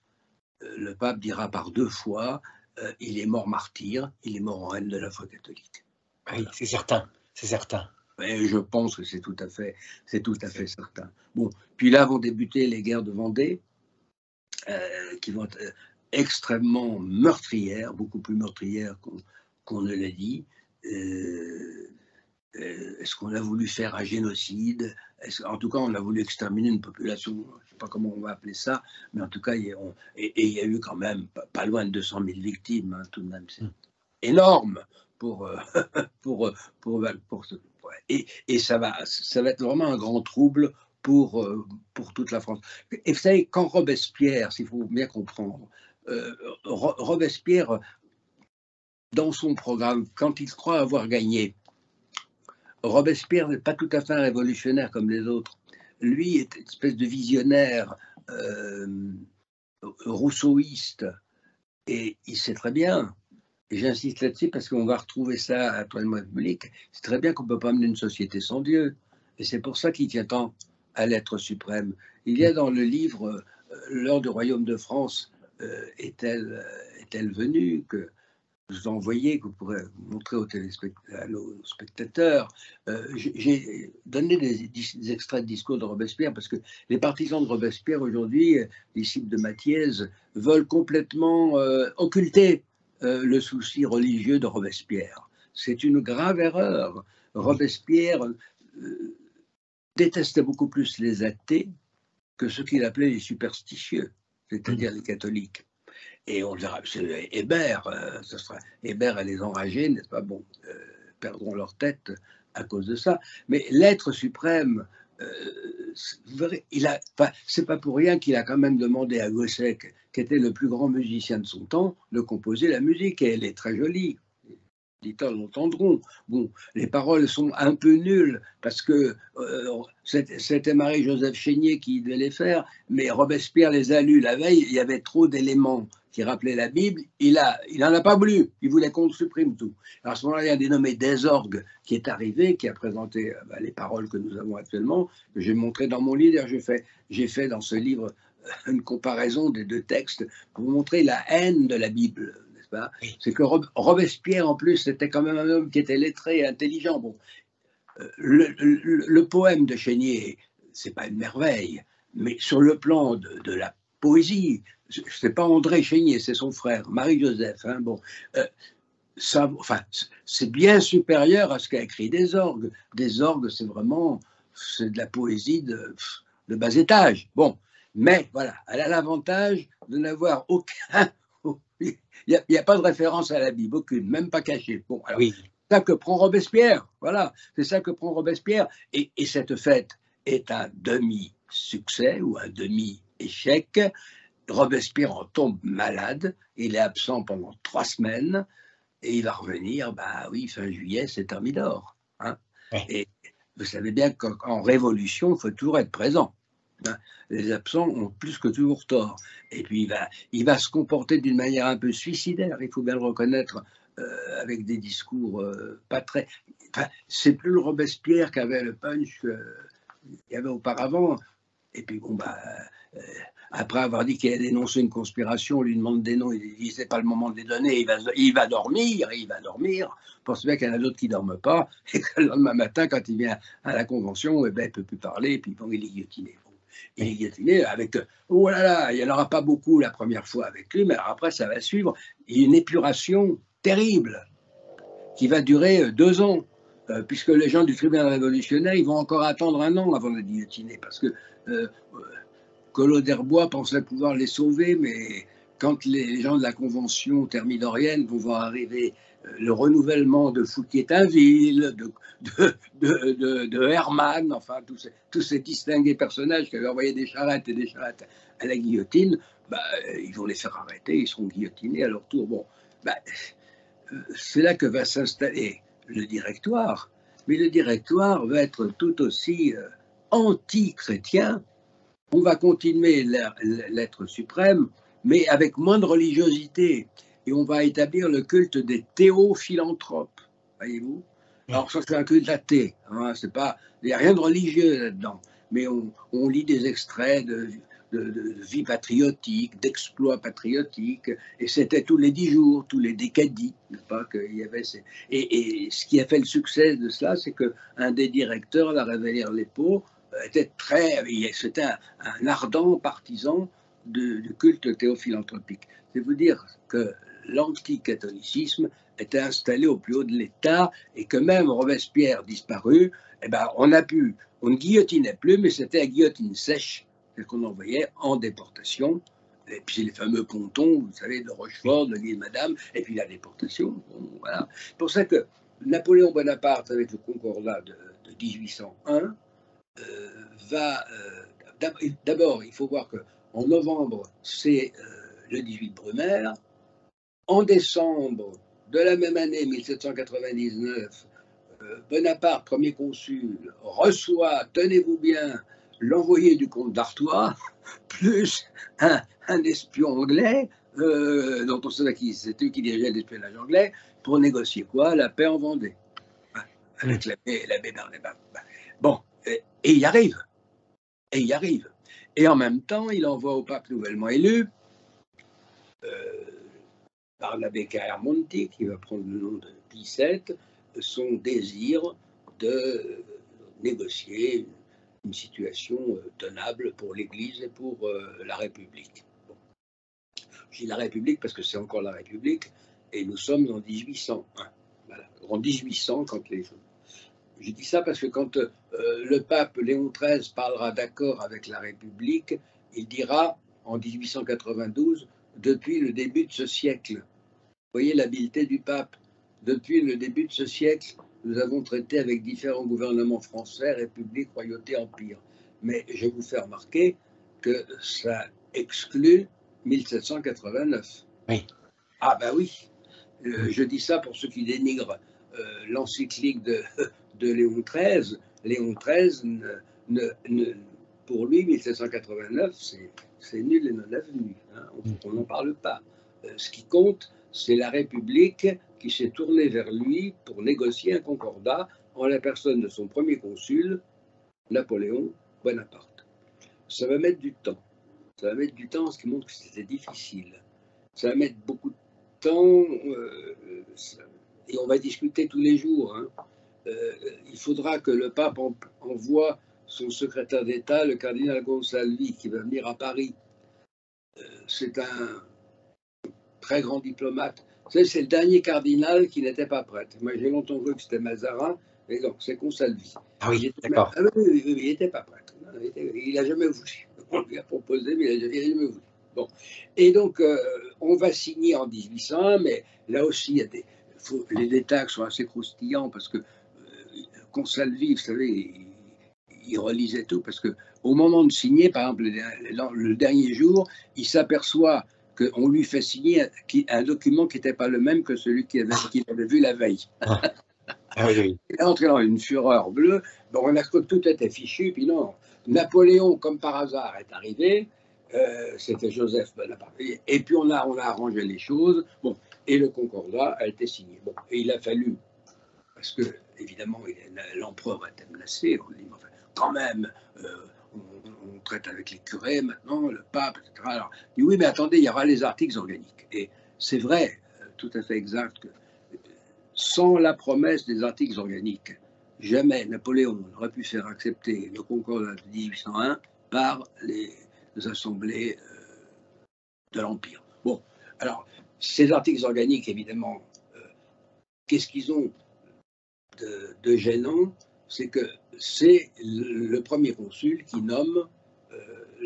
le pape dira par 2 fois, il est mort martyr, il est mort en haine de la foi catholique. Oui, c'est certain, c'est certain. Et je pense que c'est tout à fait certain. Bon, puis là vont débuter les guerres de Vendée, qui vont être extrêmement meurtrières, beaucoup plus meurtrières qu'on ne l'a dit. Est-ce qu'on a voulu faire un génocide? En tout cas, on a voulu exterminer une population, je ne sais pas comment on va appeler ça, mais en tout cas, il y a eu quand même pas loin de 200 000 victimes, hein, tout de même. C'est énorme et ça va être vraiment un grand trouble pour toute la France. Et vous savez, quand Robespierre, s'il faut bien comprendre, Robespierre, dans son programme, quand il croit avoir gagné, Robespierre n'est pas tout à fait un révolutionnaire comme les autres. Lui est une espèce de visionnaire rousseauiste, et il sait très bien, et j'insiste là-dessus parce qu'on va retrouver ça à la Troisième République, c'est très bien qu'on ne peut pas mener une société sans Dieu. Et c'est pour ça qu'il tient tant à l'être suprême. Il y a dans le livre L'heure du royaume de France est-elle venue, que je vous ai envoyé, que vous pourrez montrer aux spectateurs. J'ai donné des extraits de discours de Robespierre parce que les partisans de Robespierre aujourd'hui, disciples de Mathiez, veulent complètement occulter le souci religieux de Robespierre. C'est une grave erreur. Robespierre détestait beaucoup plus les athées que ceux qu'il appelait les superstitieux, c'est-à-dire les catholiques. Et on dira, c'est Hébert, Hébert et les enragés, n'est-ce pas, bon, perdront leur tête à cause de ça. Mais l'être suprême, vous verrez, c'est pas pour rien qu'il a quand même demandé à Gossec, qui était le plus grand musicien de son temps, de composer la musique, et elle est très jolie. Les auditeurs l'entendront. Bon, les paroles sont un peu nulles parce que c'était Marie-Joseph Chénier qui devait les faire, mais Robespierre les a lus la veille. Il y avait trop d'éléments qui rappelaient la Bible. Il n'en a pas voulu. Il voulait qu'on supprime tout. Alors à ce moment-là, il y a un dénommé Desorgues qui est arrivé, qui a présenté les paroles que nous avons actuellement, que j'ai montré dans mon livre. J'ai fait dans ce livre une comparaison des 2 textes pour vous montrer la haine de la Bible. C'est que Robespierre, en plus, c'était quand même un homme qui était lettré et intelligent. Bon, le poème de Chénier, c'est pas une merveille, mais sur le plan de la poésie, c'est pas André Chénier, c'est son frère, Marie-Joseph. Hein, bon, c'est bien supérieur à ce qu'a écrit Desorgues. Desorgues, c'est de la poésie de bas étage. Bon, mais voilà, elle a l'avantage de n'avoir aucun. Il n'y a pas de référence à la Bible, aucune, même pas cachée. Bon, alors, oui. C'est ça que prend Robespierre. Voilà, c'est ça que prend Robespierre. Et cette fête est un demi-succès ou un demi-échec. Robespierre en tombe malade. Il est absent pendant 3 semaines. Et il va revenir, fin juillet, c'est Thermidor. Hein. Ouais. Et vous savez bien qu'en révolution, il faut toujours être présent. hein. Les absents ont plus que toujours tort. Et puis il va se comporter d'une manière un peu suicidaire, il faut bien le reconnaître, avec des discours pas très... Enfin, c'est plus le Robespierre qu'avait le punch qu'il y avait auparavant. Et puis bon, après avoir dit qu'il a dénoncé une conspiration, on lui demande des noms, il dit c'est pas le moment de les donner, il va dormir, il va dormir. Je pense bien qu'il y en a d'autres qui ne dorment pas, et que le lendemain matin, quand il vient à la convention, eh ben, il ne peut plus parler, et puis bon, il est guillotiné. Bon, il est guillotiné avec, oh là là, il n'y en aura pas beaucoup la première fois avec lui, mais après ça va suivre. Il y a une épuration terrible qui va durer 2 ans. Puisque les gens du tribunal révolutionnaire, ils vont encore attendre 1 an avant de guillotiner, parce que Collot d'Herbois pensait pouvoir les sauver, mais quand les gens de la Convention thermidorienne vont voir arriver le renouvellement de Fouquier-Tinville, de Hermann, enfin tous ces distingués personnages qui avaient envoyé des charrettes et des charrettes à la guillotine, ils vont les faire arrêter, ils seront guillotinés à leur tour. Bon, c'est là que va s'installer le directoire, mais le directoire va être tout aussi anti-chrétien. On va continuer l'être suprême, mais avec moins de religiosité. Et on va établir le culte des théophilanthropes, voyez-vous. Alors ça, c'est un culte athée, hein, il n'y a rien de religieux là-dedans, mais on lit des extraits de vie patriotique, d'exploits patriotiques, et c'était tous les 10 jours, tous les décadis, pas qu'il y avait et ce qui a fait le succès de cela, c'est qu'un des directeurs, la Révélière Lépo, c'était un ardent partisan du culte théophilanthropique. C'est vous dire que l'anticatholicisme était installé au plus haut de l'État et que même Robespierre disparu, on ne guillotinait plus, mais c'était la guillotine sèche qu'on envoyait en déportation. Et puis les fameux pontons, vous savez, de Rochefort, de l'île Madame, et puis la déportation. Bon, voilà. C'est pour ça que Napoléon Bonaparte, avec le Concordat de 1801, d'abord, il faut voir qu'en novembre, c'est le 18 Brumaire. En décembre de la même année, 1799, Bonaparte, premier consul, reçoit, tenez-vous bien, l'envoyé du comte d'Artois, plus un espion anglais, dont on sait qui c'était, qui dirigeait l'espionnage anglais, pour négocier quoi? La paix en Vendée, avec l'abbé Barnabas. Bon, et il y arrive. Et il y arrive. Et en même temps, il envoie au pape nouvellement élu, par l'abbé Caermonti, qui va prendre le nom de Pie VII, son désir de négocier une situation tenable pour l'Église et pour la République. Bon. Je dis la République parce que c'est encore la République, et nous sommes en 1801. Voilà. En 1800, quand les... Je dis ça parce que quand le pape Léon XIII parlera d'accord avec la République, il dira en 1892, depuis le début de ce siècle. Vous voyez l'habileté du pape. Depuis le début de ce siècle, nous avons traité avec différents gouvernements français, République, Royauté, Empire. Mais je vous fais remarquer que ça exclut 1789. Oui. Ah ben oui. Je dis ça pour ceux qui dénigrent l'encyclique de Léon XIII. Léon XIII, pour lui, 1789, c'est nul et non avenu. Hein, on n'en parle pas. Ce qui compte, c'est la République qui s'est tournée vers lui pour négocier un concordat en la personne de son premier consul, Napoléon Bonaparte. Ça va mettre du temps. Ça va mettre du temps, ce qui montre que c'était difficile. Ça va mettre beaucoup de temps, et on va discuter tous les jours. Hein. Il faudra que le pape envoie son secrétaire d'État, le cardinal Gonsalvi, qui va venir à Paris. C'est un très grand diplomate. C'est le dernier cardinal qui n'était pas prêtre. Moi, j'ai longtemps cru que c'était Mazarin, mais non, c'est Gonsalvi. Ah oui, d'accord. Oui, il n'était pas prêtre. Il n'a jamais voulu. On lui a proposé, mais il n'a jamais voulu. Bon. Et donc, on va signer en 1801, mais là aussi, il y a les détails sont assez croustillants parce que Gonsalvi, vous savez, il relisait tout parce qu'au moment de signer, par exemple, le dernier jour, il s'aperçoit qu'on lui fait signer un document qui n'était pas le même que celui qu'il avait vu la veille. Ah oui, oui. Il est entré dans une fureur bleue. Bon, on a cru que tout était fichu, puis non. Napoléon, comme par hasard, est arrivé. C'était Joseph Bonaparte. Et puis on a arrangé les choses. Bon, et le Concordat a été signé. Bon, et il a fallu, parce que évidemment l'empereur était menacé. On dit, enfin, quand même, on traite avec les curés maintenant, le pape, etc. Alors, il dit oui, mais attendez, il y aura les articles organiques. Et c'est vrai, tout à fait exact que sans la promesse des articles organiques, jamais Napoléon n'aurait pu faire accepter le Concordat de 1801 par les assemblées de l'Empire. Bon, alors, ces articles organiques, évidemment, qu'est-ce qu'ils ont de gênant? C'est que c'est le premier consul qui nomme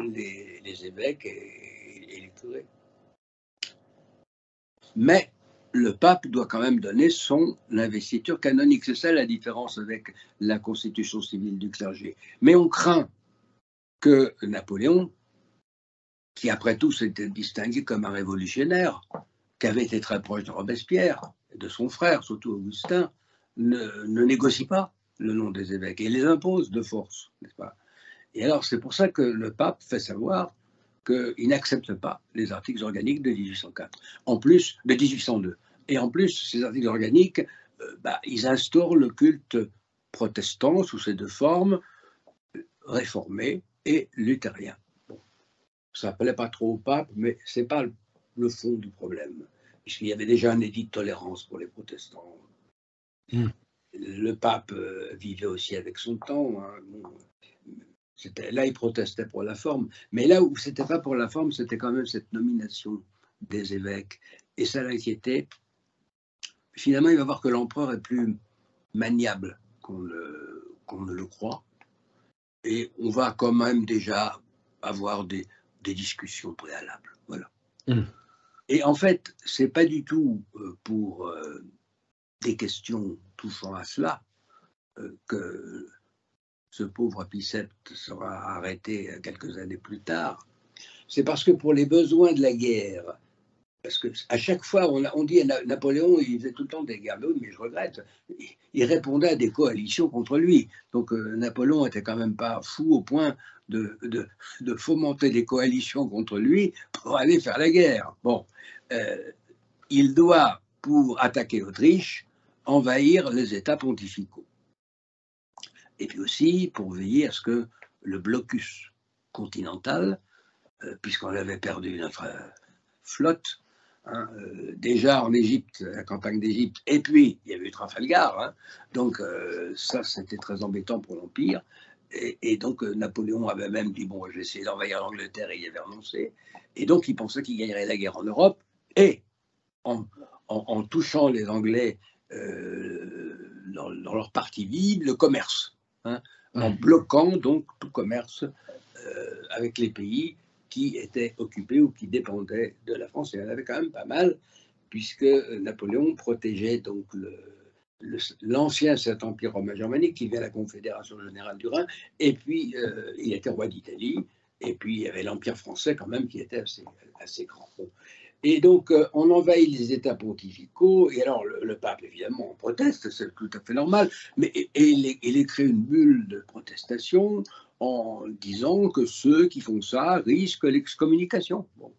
les évêques et les curés. Mais le pape doit quand même donner son investiture canonique. C'est ça la différence avec la constitution civile du clergé. Mais on craint que Napoléon, qui après tout s'était distingué comme un révolutionnaire, qui avait été très proche de Robespierre, et de son frère, surtout Augustin, ne négocie pas le nom des évêques et les impose de force, n'est-ce pas? Et alors c'est pour ça que le pape fait savoir qu'il n'accepte pas les articles organiques de 1804, en plus de 1802. Et en plus, ces articles organiques, ils instaurent le culte protestant sous ses deux formes, réformé et luthérien. Bon, ça ne plaît pas trop au pape, mais ce n'est pas le fond du problème, puisqu'il y avait déjà un édit de tolérance pour les protestants. Le pape vivait aussi avec son temps. Hein. Bon, là, il protestait pour la forme. Mais là où c'était pas pour la forme, c'était quand même cette nomination des évêques. Et ça l'inquiétait. Finalement, il va voir que l'empereur est plus maniable qu'on ne le croit. Et on va quand même déjà avoir des discussions préalables. Voilà. Et en fait, c'est pas du tout pour des questions touchant à cela que ce pauvre Pie VII sera arrêté quelques années plus tard. C'est parce que pour les besoins de la guerre, parce qu'à chaque fois, on dit à Napoléon, il faisait tout le temps des guerres. Mais oui, mais je regrette, il répondait à des coalitions contre lui. Donc Napoléon n'était quand même pas fou au point de fomenter des coalitions contre lui pour aller faire la guerre. Bon, il doit, pour attaquer l'Autriche, envahir les États pontificaux. Et puis aussi pour veiller à ce que le blocus continental, puisqu'on avait perdu notre flotte, hein, déjà en Égypte, la campagne d'Égypte, et puis il y avait eu Trafalgar, hein, donc ça c'était très embêtant pour l'Empire, et donc Napoléon avait même dit, bon, je vais essayer d'envahir l'Angleterre, et il y avait renoncé, et donc il pensait qu'il gagnerait la guerre en Europe, et en touchant les Anglais dans leur partie vide, le commerce. Hein, en bloquant donc tout commerce avec les pays qui étaient occupés ou qui dépendaient de la France. Et il y en avait quand même pas mal, puisque Napoléon protégeait donc l'ancien Saint-Empire romain germanique qui vient de la Confédération générale du Rhin, et puis il était roi d'Italie, et puis il y avait l'Empire français quand même qui était assez grand. Bon. Et donc, on envahit les États pontificaux, et alors le pape, évidemment, proteste, c'est tout à fait normal, mais il écrit une bulle de protestation en disant que ceux qui font ça risquent l'excommunication. Bon.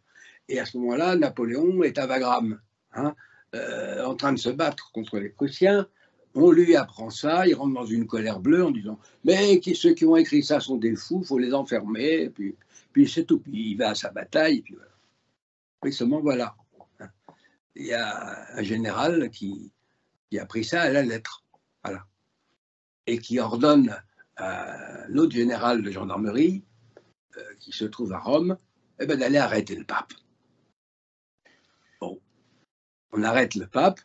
Et à ce moment-là, Napoléon est à Wagram, hein, en train de se battre contre les Prussiens. On lui apprend ça, il rentre dans une colère bleue en disant « Mais ceux qui ont écrit ça sont des fous, il faut les enfermer. » Puis c'est tout, puis il va à sa bataille, et puis voilà. Oui, seulement voilà. Il y a un général qui a pris ça à la lettre. Voilà. Et qui ordonne à l'autre général de gendarmerie, qui se trouve à Rome, d'aller arrêter le pape. Bon. On arrête le pape,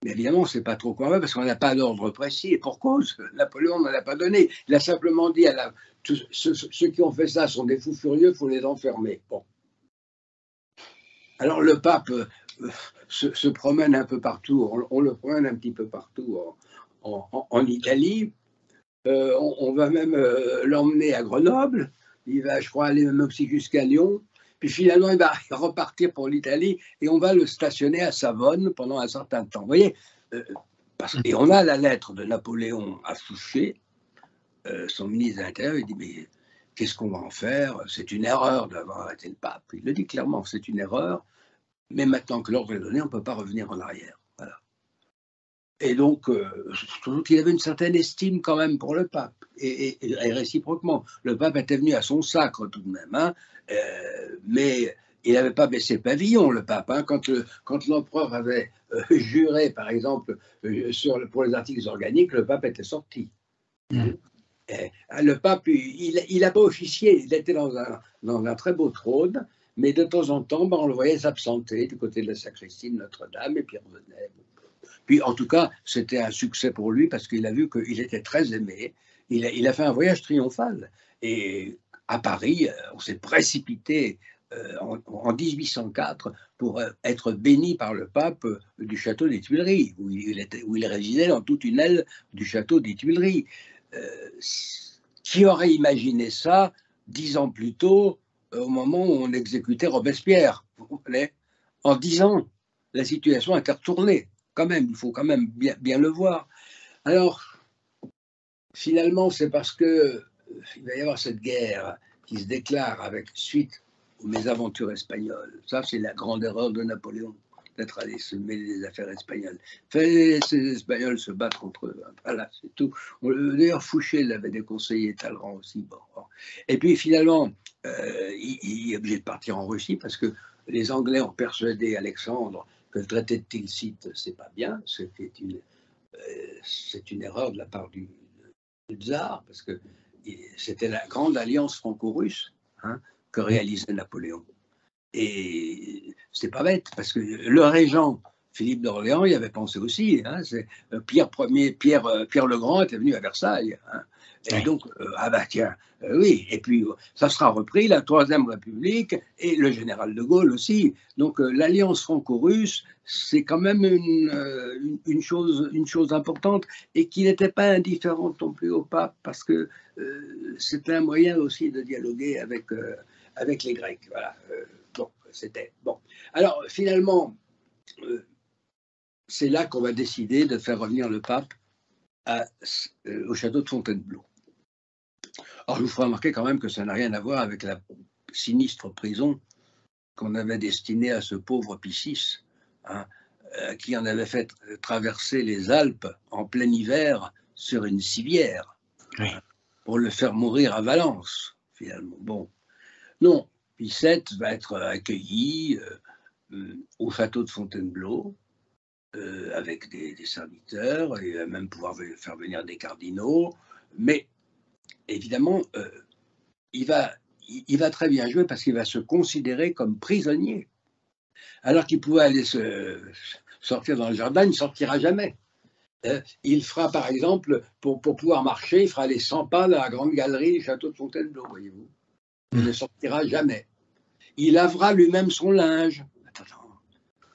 mais évidemment, on ne sait pas trop quoi faire parce qu'on n'a pas d'ordre précis. Et pour cause, Napoléon n'en a pas donné. Il a simplement dit à ceux qui ont fait ça sont des fous furieux, il faut les enfermer. Bon. Alors le pape se promène un peu partout, on le promène un petit peu partout en Italie, on va même l'emmener à Grenoble, il va je crois aller même aussi jusqu'à Lyon, puis finalement il va repartir pour l'Italie et on va le stationner à Savone pendant un certain temps. Vous voyez, Et on a la lettre de Napoléon à Fouché, son ministre de l'Intérieur, il dit mais qu'est-ce qu'on va en faire? C'est une erreur d'avoir arrêté le pape. Il le dit clairement, c'est une erreur, mais maintenant que l'ordre est donné, on ne peut pas revenir en arrière. Voilà. Et donc, surtout qu'il avait une certaine estime quand même pour le pape, et réciproquement. Le pape était venu à son sacre tout de même, hein, mais il n'avait pas baissé pavillon, le pape. Hein, quand l'empereur avait juré, par exemple, pour les articles organiques, le pape était sorti. Le pape, il n'a pas officié, il était dans un très beau trône, mais de temps en temps, on le voyait s'absenter du côté de la sacristie de Notre-Dame, et puis il revenait. Puis en tout cas, c'était un succès pour lui parce qu'il a vu qu'il était très aimé. Il a fait un voyage triomphal. Et à Paris, on s'est précipité en 1804 pour être béni par le pape du château des Tuileries, où il résidait dans toute une aile du château des Tuileries. Qui aurait imaginé ça 10 ans plus tôt, au moment où on exécutait Robespierre? Vous comprenez? En 10 ans, la situation était retournée. Quand même, il faut quand même bien le voir. Alors, finalement, c'est parce qu'il va y avoir cette guerre qui se déclare suite aux mésaventures espagnoles. Ça, c'est la grande erreur de Napoléon, d'être allé se mêler des affaires espagnoles. Fallait laisser les Espagnols se battre contre eux. Voilà, c'est tout. D'ailleurs, Fouché l'avait déconseillé, Talleyrand aussi. Bon. Et puis, finalement, il est obligé de partir en Russie parce que les Anglais ont persuadé Alexandre que le traité de Tilsit, c'est pas bien, c'est une erreur de la part du tsar, parce que c'était la grande alliance franco-russe, hein, que réalisait Napoléon. Et c'est pas bête, parce que le régent Philippe d'Orléans y avait pensé aussi. Hein, Pierre le Grand était venu à Versailles. Hein, et donc, oui, et puis ça sera repris, la Troisième République et le général de Gaulle aussi. Donc l'alliance franco-russe, c'est quand même une chose importante et qui n'était pas indifférente non plus au pape, parce que c'était un moyen aussi de dialoguer avec les Grecs. Voilà. C'était bon. Alors finalement, c'est là qu'on va décider de faire revenir le pape au château de Fontainebleau. Alors, je vous ferai remarquer quand même que ça n'a rien à voir avec la sinistre prison qu'on avait destinée à ce pauvre Pie VI, hein, qui en avait fait traverser les Alpes en plein hiver sur une civière, oui, pour le faire mourir à Valence, finalement. Bon, non, Pie VII va être accueilli au château de Fontainebleau, avec des serviteurs, et va même pouvoir faire venir des cardinaux, mais évidemment, il va très bien jouer parce qu'il va se considérer comme prisonnier. Alors qu'il pouvait aller sortir dans le jardin, il ne sortira jamais. Il fera, par exemple, pour pouvoir marcher, il fera les 100 pas dans la grande galerie du château de Fontainebleau, voyez-vous. Il ne sortira jamais. Il lavera lui-même son linge,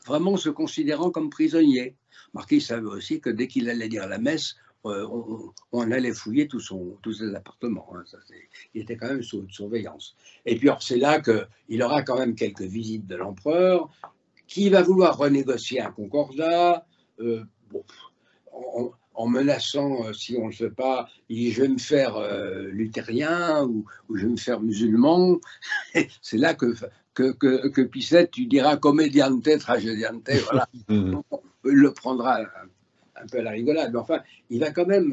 vraiment se considérant comme prisonnier. Marquis, il savait aussi que dès qu'il allait dire la messe, on allait fouiller tous ses appartements. Hein. Il était quand même sous surveillance. Et puis, c'est là qu'il aura quand même quelques visites de l'empereur, qui va vouloir renégocier un concordat, en menaçant, si on ne le fait pas, il dit, je vais me faire luthérien ou je vais me faire musulman. C'est là que Pie VII, tu diras commediante, tragediante, voilà. On le prendra un peu à la rigolade, mais enfin, il va quand même,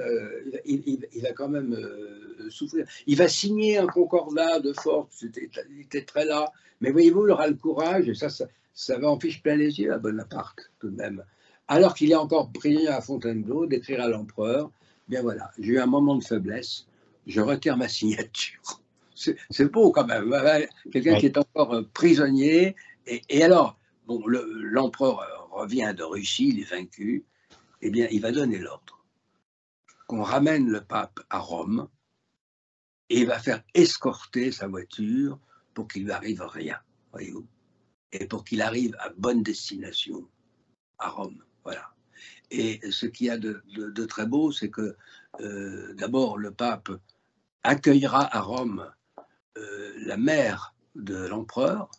souffrir. Il va signer un concordat de force, il était très là, mais voyez-vous, il aura le courage, et ça va en fiche plein les yeux à Bonaparte, tout de même. Alors qu'il est encore prisonnier à Fontainebleau, d'écrire à l'empereur, bien voilà, j'ai eu un moment de faiblesse, je retire ma signature. C'est beau quand même, quelqu'un qui est encore prisonnier, et alors, bon, l'empereur revient de Russie, il est vaincu, eh bien, il va donner l'ordre qu'on ramène le pape à Rome et il va faire escorter sa voiture pour qu'il lui arrive rien, voyez-vous, et pour qu'il arrive à bonne destination à Rome, voilà. Et ce qu'il y a de très beau, c'est que d'abord le pape accueillera à Rome la mère de l'empereur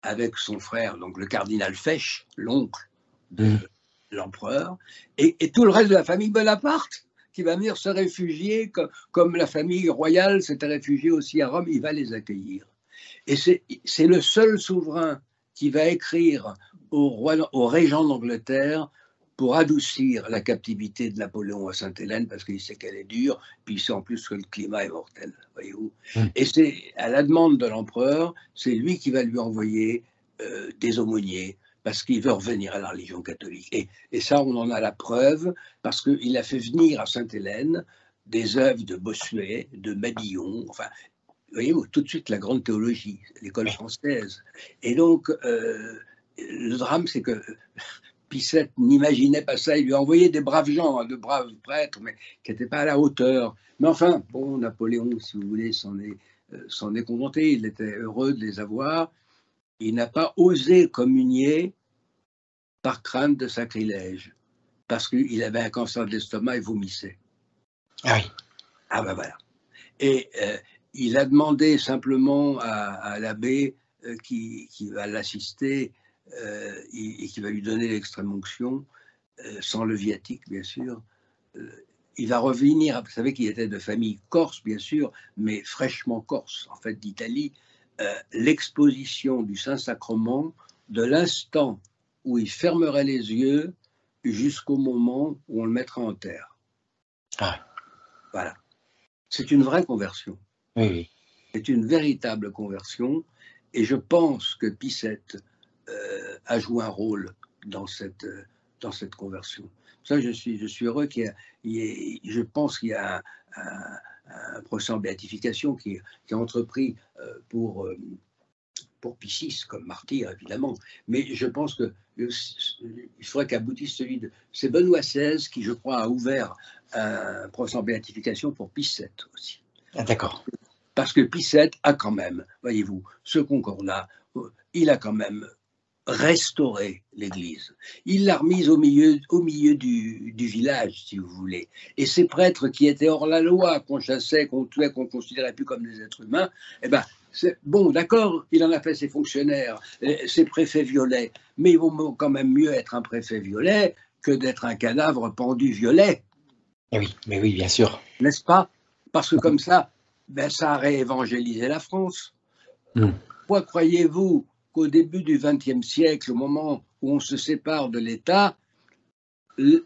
avec son frère, donc le cardinal Fesch, l'oncle de l'empereur, et tout le reste de la famille Bonaparte qui va venir se réfugier, comme la famille royale s'était réfugiée aussi à Rome, il va les accueillir. Et c'est le seul souverain qui va écrire au régent d'Angleterre pour adoucir la captivité de Napoléon à Sainte-Hélène, parce qu'il sait qu'elle est dure, puis il sait en plus que le climat est mortel, voyez-vous. Et c'est à la demande de l'empereur, c'est lui qui va lui envoyer des aumôniers, parce qu'il veut revenir à la religion catholique. Et ça, on en a la preuve, parce qu'il a fait venir à Sainte-Hélène des œuvres de Bossuet, de Mabillon, enfin, voyez-vous, tout de suite la grande théologie, l'école française. Et donc, le drame, c'est que Pie VII n'imaginait pas ça. Il lui a envoyé des braves gens, de braves prêtres, mais qui n'étaient pas à la hauteur. Mais enfin, bon, Napoléon, si vous voulez, s'en est contenté. Il était heureux de les avoir. Il n'a pas osé communier par crainte de sacrilège, parce qu'il avait un cancer de l'estomac et vomissait. Ah oui. Ah ben voilà. Et il a demandé simplement à l'abbé qui va l'assister et qui va lui donner l'extrême-onction, sans le viatique, bien sûr. Il va revenir, vous savez qu'il était de famille corse, bien sûr, mais fraîchement corse, en fait, d'Italie. L'exposition du Saint-Sacrement de l'instant où il fermerait les yeux jusqu'au moment où on le mettra en terre. Ah. Voilà. C'est une vraie conversion. Oui, oui. C'est une véritable conversion, et je pense que Pie VII a joué un rôle dans cette conversion. Ça, je suis heureux je pense qu'il y a un procès en béatification qui est entrepris pour Pie VI comme martyr, évidemment. Mais je pense qu'il faudrait qu'aboutisse celui de... C'est Benoît XVI qui, je crois, a ouvert un procès en béatification pour Pie VII aussi. Ah, d'accord. Parce que Pie VII a quand même, voyez-vous, ce concours-là, il a quand même restauré l'Église. Il l'a remise au milieu du village, si vous voulez. Et ces prêtres qui étaient hors la loi, qu'on chassait, qu'on tuait, qu'on considérait plus comme des êtres humains, eh ben, bon, d'accord, il en a fait ses fonctionnaires, ses préfets violets, mais il vaut quand même mieux être un préfet violet que d'être un cadavre pendu violet. Oui, mais oui, bien sûr. N'est-ce pas? Parce que comme ça, ben, ça a réévangélisé la France. Pourquoi croyez-vous qu'au début du XXe siècle, au moment où on se sépare de l'État,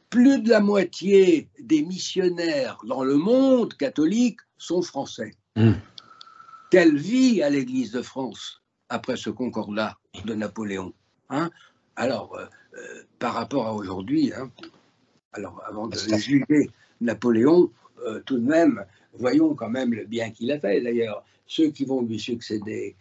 plus de la moitié des missionnaires dans le monde catholique sont français? Quelle vie à l'Église de France après ce concordat de Napoléon, hein? Alors, par rapport à aujourd'hui, hein, alors avant de juger Napoléon, tout de même, voyons quand même le bien qu'il a fait. D'ailleurs, ceux qui vont lui succéder,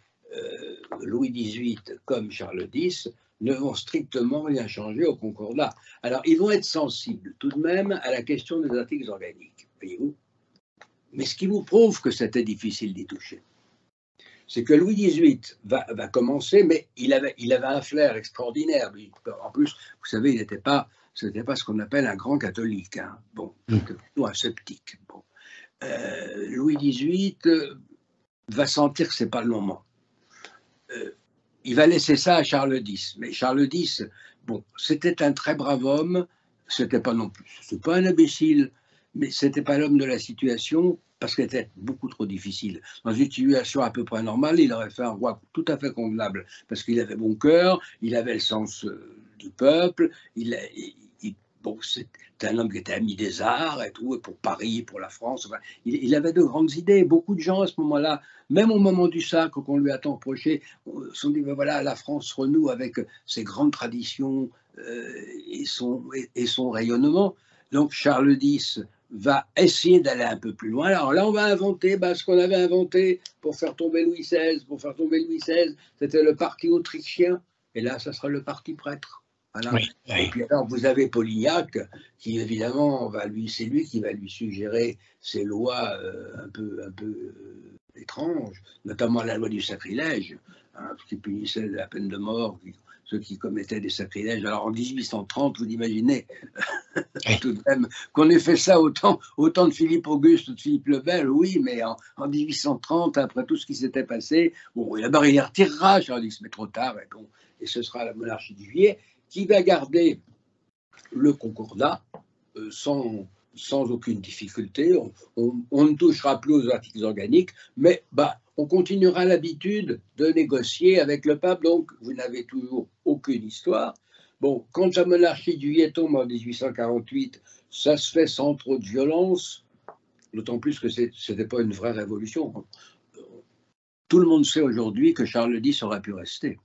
Louis XVIII comme Charles X, ne vont strictement rien changer au concordat. Alors, ils vont être sensibles tout de même à la question des articles organiques, voyez-vous. Mais ce qui vous prouve que c'était difficile d'y toucher, c'est que Louis XVIII va commencer, mais il avait un flair extraordinaire. En plus, vous savez, ce n'était pas ce qu'on appelle un grand catholique, hein. Bon, plutôt un sceptique. Bon. Louis XVIII va sentir que ce n'est pas le moment. Il va laisser ça à Charles X. Mais Charles X, bon, c'était un très brave homme, c'était pas non plus, c'était pas un imbécile, mais c'était pas l'homme de la situation, parce qu'elle était beaucoup trop difficile. Dans une situation à peu près normale, il aurait fait un roi tout à fait convenable, parce qu'il avait bon cœur, il avait le sens du peuple, bon, c'était un homme qui était ami des arts et tout, et pour Paris, pour la France. Enfin, il avait de grandes idées. Beaucoup de gens à ce moment-là, même au moment du sacre qu'on lui a tant reproché, se sont dit, ben voilà, la France renoue avec ses grandes traditions et son rayonnement. Donc Charles X va essayer d'aller un peu plus loin. Alors là, on va inventer ce qu'on avait inventé pour faire tomber Louis XVI. Pour faire tomber Louis XVI, c'était le parti autrichien. Et là, ça sera le parti prêtre. Voilà. Oui, oui. Et puis alors, vous avez Polignac, qui évidemment, c'est lui qui va lui suggérer ces lois un peu étranges, notamment la loi du sacrilège, hein, qui punissait la peine de mort ceux qui commettaient des sacrilèges. Alors en 1830, vous imaginez tout de même qu'on ait fait ça autant de Philippe Auguste ou de Philippe le Bel, oui, mais en 1830, après tout ce qui s'était passé, bon, d'abord il les retirera, Charles X, mais trop tard, et ce sera la monarchie du Juillet, qui va garder le concordat sans aucune difficulté. On ne touchera plus aux articles organiques, mais on continuera l'habitude de négocier avec le pape, donc vous n'avez toujours aucune histoire. Bon, quand la monarchie de Juillet tombe en 1848, ça se fait sans trop de violence, d'autant plus que ce n'était pas une vraie révolution. Tout le monde sait aujourd'hui que Charles X aurait pu rester.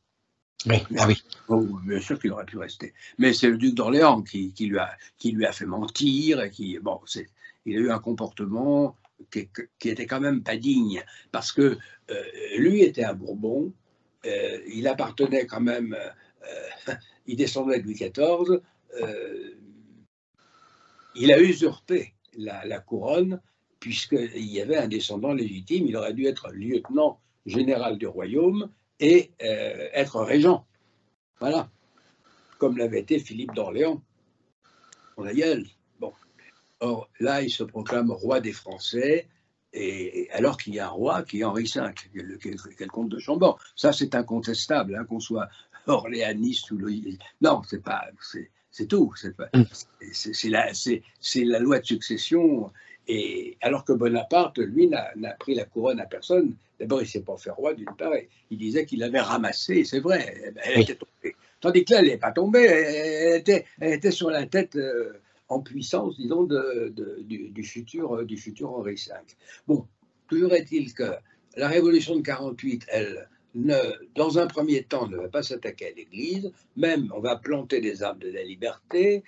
Oui, ah oui. Oh, bien sûr qu'il aurait pu rester. Mais c'est le duc d'Orléans qui lui a fait mentir et il a eu un comportement qui était quand même pas digne parce que lui était un Bourbon, il appartenait quand même, il descendait de Louis XIV, il a usurpé la couronne puisqu'il y avait un descendant légitime, il aurait dû être lieutenant général du royaume et être régent. Voilà, comme l'avait été Philippe d'Orléans, son aïeul. Bon. Or, là, il se proclame roi des Français, et alors qu'il y a un roi qui est Henri V, qui est le comte de Chambord. Ça, c'est incontestable, hein, qu'on soit orléaniste ou non, c'est tout. C'est la loi de succession. Et alors que Bonaparte, lui, n'a pris la couronne à personne. D'abord, il ne s'est pas fait roi d'une part. Il disait qu'il avait ramassé, c'est vrai, elle était tombée. Tandis que là, elle n'est pas tombée, elle était sur la tête en puissance, disons, du futur Henri V. Bon, toujours est-il que la Révolution de 48, elle, dans un premier temps, ne va pas s'attaquer à l'Église, même on va planter des arbres de la liberté,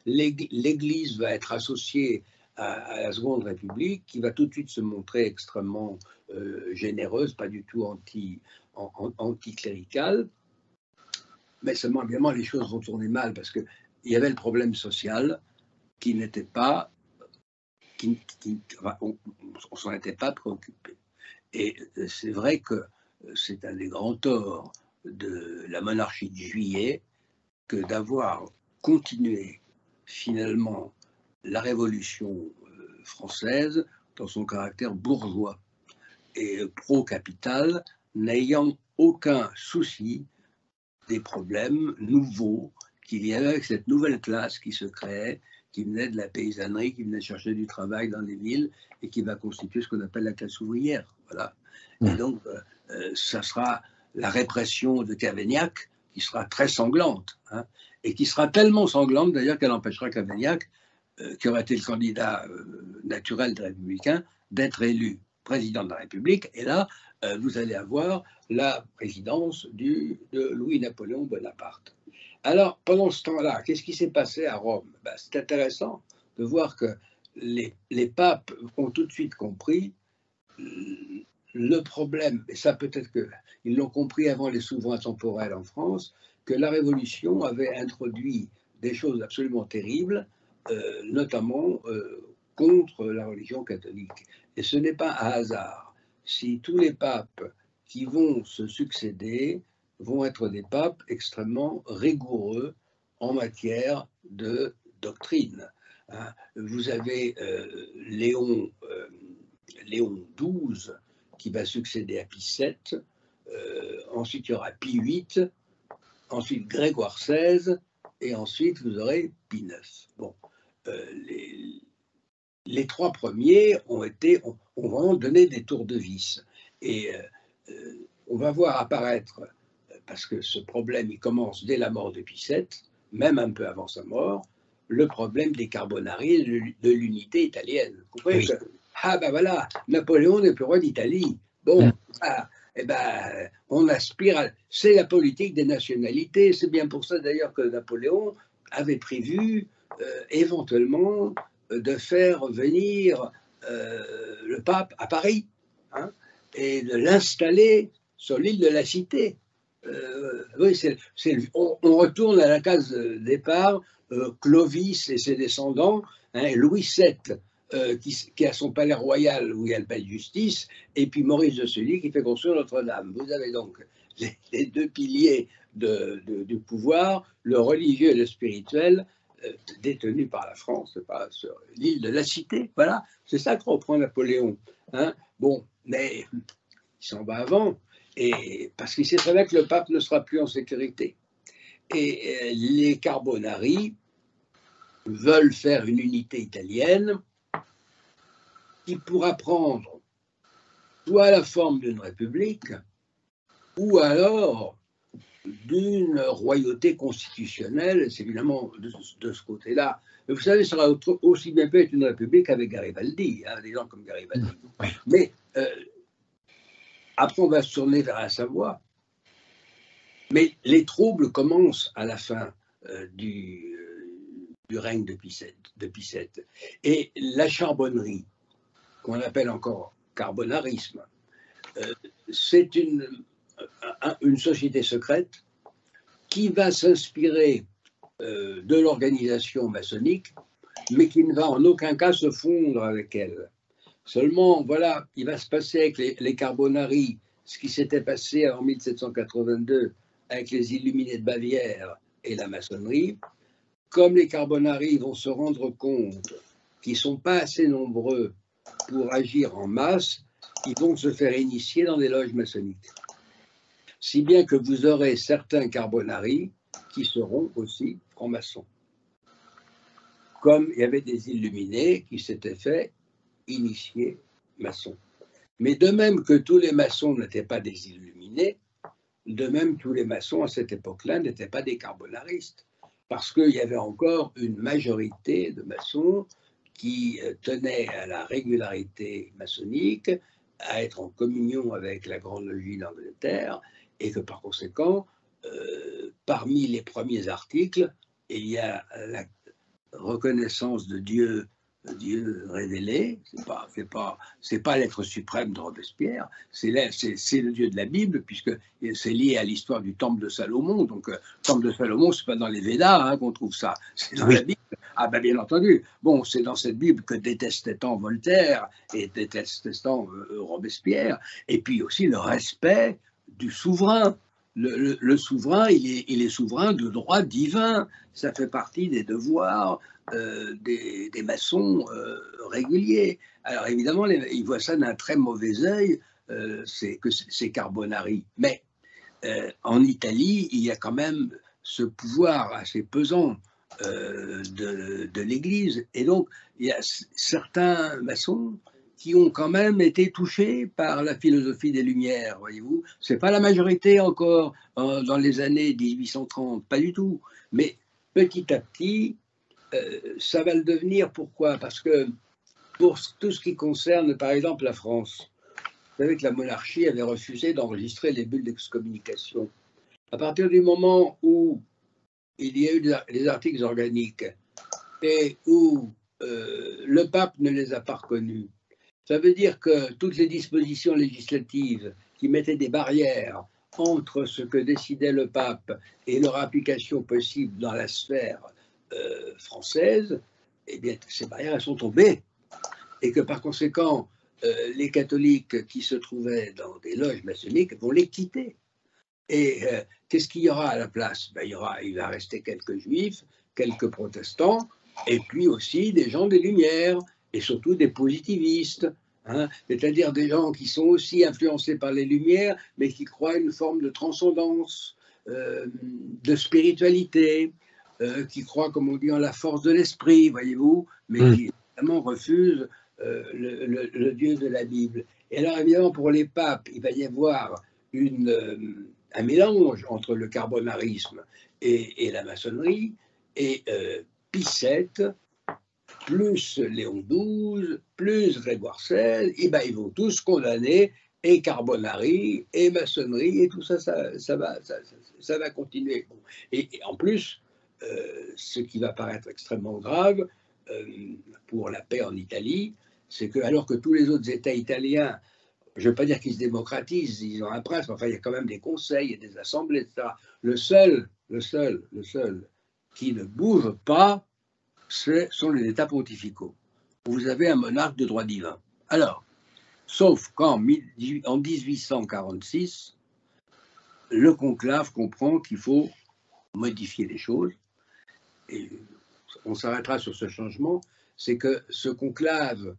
l'Église va être associée à la Seconde République, qui va tout de suite se montrer extrêmement généreuse, pas du tout anticléricale. Mais seulement, évidemment, les choses vont tourner mal parce qu'il y avait le problème social qui n'était pas, on s'en était pas préoccupé. Et c'est vrai que c'est un des grands torts de la monarchie de Juillet que d'avoir continué finalement la Révolution française dans son caractère bourgeois et pro-capital, n'ayant aucun souci des problèmes nouveaux qu'il y avait avec cette nouvelle classe qui se créait, qui venait de la paysannerie, qui venait chercher du travail dans les villes et qui va constituer ce qu'on appelle la classe ouvrière. Voilà. Et donc, ça sera la répression de Cavaignac qui sera très sanglante, hein, et qui sera tellement sanglante d'ailleurs qu'elle empêchera Cavaignac, qui aurait été le candidat naturel des Républicains, d'être élu président de la République. Et là, vous allez avoir la présidence de Louis-Napoléon Bonaparte. Alors, pendant ce temps-là, qu'est-ce qui s'est passé à Rome? C'est intéressant de voir que les papes ont tout de suite compris le problème, et ça peut-être qu'ils l'ont compris avant les souverains temporels en France, que la Révolution avait introduit des choses absolument terribles, notamment contre la religion catholique. Et ce n'est pas un hasard si tous les papes qui vont se succéder vont être des papes extrêmement rigoureux en matière de doctrine. Hein. Vous avez Léon XII qui va succéder à Pie VII, ensuite il y aura Pie VIII, ensuite Grégoire XVI, et ensuite vous aurez Pie IX. Bon, les trois premiers ont vraiment donné des tours de vis. Et on va voir apparaître, parce que ce problème, il commence dès la mort de Pie VII, même un peu avant sa mort, le problème des Carbonari, de l'unité italienne. Vous comprenez que, voilà, Napoléon n'est plus roi d'Italie. Bon, on aspire à... C'est la politique des nationalités. C'est bien pour ça d'ailleurs que Napoléon avait prévu éventuellement de faire venir le pape à Paris, hein, et de l'installer sur l'île de la Cité. Oui, on retourne à la case départ, Clovis et ses descendants, hein, Louis VII qui a son palais royal où il y a le palais de justice, et puis Maurice de Sully qui fait construire Notre-Dame. Vous avez donc les deux piliers du pouvoir, le religieux et le spirituel, détenus par la France, sur l'île de la Cité. Voilà, c'est ça que reprend Napoléon. Hein. Bon, mais il s'en va avant, et parce qu'il sait très bien que le pape ne sera plus en sécurité. Et les Carbonari veulent faire une unité italienne qui pourra prendre soit la forme d'une république, ou alors d'une royauté constitutionnelle. C'est évidemment de ce côté-là. Vous savez, ça aurait aussi bien pu être une république avec Garibaldi, hein, des gens comme Garibaldi. Oui. Mais après, on va se tourner vers la Savoie. Mais les troubles commencent à la fin du règne de Pie VII. Et la charbonnerie, qu'on appelle encore carbonarisme, c'est une société secrète qui va s'inspirer de l'organisation maçonnique, mais qui ne va en aucun cas se fondre avec elle. Seulement, voilà, il va se passer avec les Carbonari ce qui s'était passé en 1782 avec les Illuminés de Bavière et la maçonnerie. Comme les Carbonari vont se rendre compte qu'ils ne sont pas assez nombreux pour agir en masse, ils vont se faire initier dans des loges maçonniques. Si bien que vous aurez certains Carbonari qui seront aussi francs-maçons. Comme il y avait des Illuminés qui s'étaient fait initier maçons. Mais de même que tous les maçons n'étaient pas des Illuminés, de même tous les maçons à cette époque-là n'étaient pas des carbonaristes, parce qu'il y avait encore une majorité de maçons qui tenaient à la régularité maçonnique, à être en communion avec la Grande Logie d'Angleterre, et que par conséquent, parmi les premiers articles, il y a la reconnaissance de Dieu révélé, c'est pas l'être suprême de Robespierre, c'est le Dieu de la Bible, puisque c'est lié à l'histoire du temple de Salomon. Donc, le temple de Salomon, c'est pas dans les Védas hein, qu'on trouve ça, c'est dans la Bible. Ah ben bien entendu. Bon, c'est dans cette Bible que détestait tant Voltaire et détestait tant Robespierre, et puis aussi le respect du souverain. Le souverain, il est souverain de droit divin. Ça fait partie des devoirs des maçons réguliers. Alors évidemment, ils voient ça d'un très mauvais œil, c'est Carbonari. Mais en Italie, il y a quand même ce pouvoir assez pesant de l'Église. Et donc, il y a certains maçons qui ont quand même été touchés par la philosophie des Lumières, voyez-vous. Ce n'est pas la majorité encore dans les années 1830, pas du tout. Mais petit à petit, ça va le devenir. Pourquoi? Parce que pour tout ce qui concerne, par exemple, la France, vous savez que la monarchie avait refusé d'enregistrer les bulles d'excommunication. À partir du moment où il y a eu les articles organiques et où le pape ne les a pas reconnus, ça veut dire que toutes les dispositions législatives qui mettaient des barrières entre ce que décidait le pape et leur application possible dans la sphère française, eh bien, ces barrières elles sont tombées. Et que par conséquent, les catholiques qui se trouvaient dans des loges maçonniques vont les quitter. Et qu'est-ce qu'il y aura à la place? Ben, il va rester quelques juifs, quelques protestants, et puis aussi des gens des Lumières, et surtout des positivistes, hein, c'est-à-dire des gens qui sont aussi influencés par les Lumières, mais qui croient à une forme de transcendance, de spiritualité, qui croient, comme on dit, en la force de l'esprit, voyez-vous, mais qui évidemment refusent le Dieu de la Bible. Et alors évidemment, pour les papes, il va y avoir un mélange entre le carbonarisme et la maçonnerie, et Pie VII, plus Léon XII, plus Grégoire XVI, et ben, ils vont tous condamner et carbonari, et maçonnerie, et tout ça, ça va continuer. Bon. Et en plus, ce qui va paraître extrêmement grave pour la paix en Italie, c'est que alors que tous les autres États italiens, je ne veux pas dire qu'ils se démocratisent, ils ont un prince, mais enfin, il y a quand même des conseils et des assemblées, etc. Le seul qui ne bouge pas, ce sont les États pontificaux. Vous avez un monarque de droit divin. Alors, sauf qu'en 1846, le conclave comprend qu'il faut modifier les choses. Et on s'arrêtera sur ce changement, c'est que ce conclave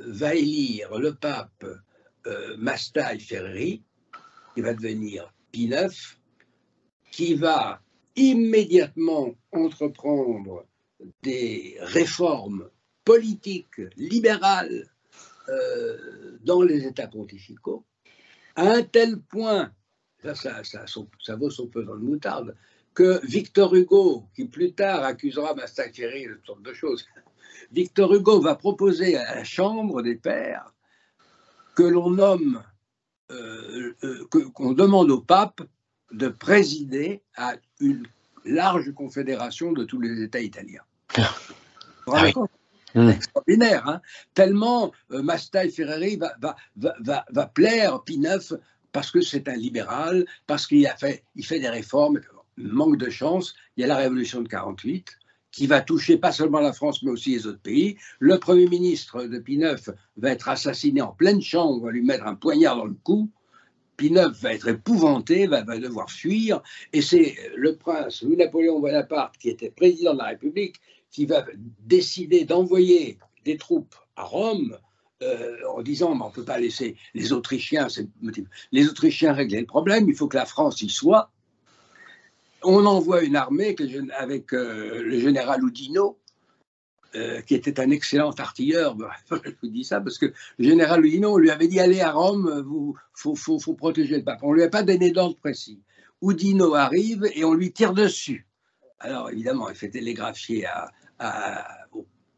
va élire le pape Mastai Ferreri, qui va devenir Pie IX, qui va immédiatement entreprendre des réformes politiques libérales dans les États pontificaux, à un tel point, ça vaut son pesant de moutarde, que Victor Hugo, qui plus tard accusera Mastak-Ferry de toutes sortes de choses, Victor Hugo va proposer à la Chambre des Pairs que l'on nomme, qu'on demande au pape de présider à une large confédération de tous les États italiens. Ah oui. Extraordinaire, hein, tellement Mastai-Ferreri va plaire Pie IX parce que c'est un libéral, parce qu'il fait des réformes. Manque de chance, il y a la révolution de 48 qui va toucher pas seulement la France mais aussi les autres pays. Le Premier ministre de Pie IX va être assassiné en pleine chambre, on va lui mettre un poignard dans le cou. Pie IX va être épouvanté, va devoir fuir, et c'est le prince Louis-Napoléon Bonaparte, qui était président de la République, qui va décider d'envoyer des troupes à Rome en disant on ne peut pas laisser les Autrichiens régler le problème, il faut que la France y soit. On envoie une armée avec le général Oudinot, qui était un excellent artilleur. Je vous dis ça parce que le général Oudinot, on lui avait dit allez à Rome, faut protéger le pape. On ne lui a pas donné d'ordre précis. Oudinot arrive et on lui tire dessus. Alors évidemment, il fait télégraphier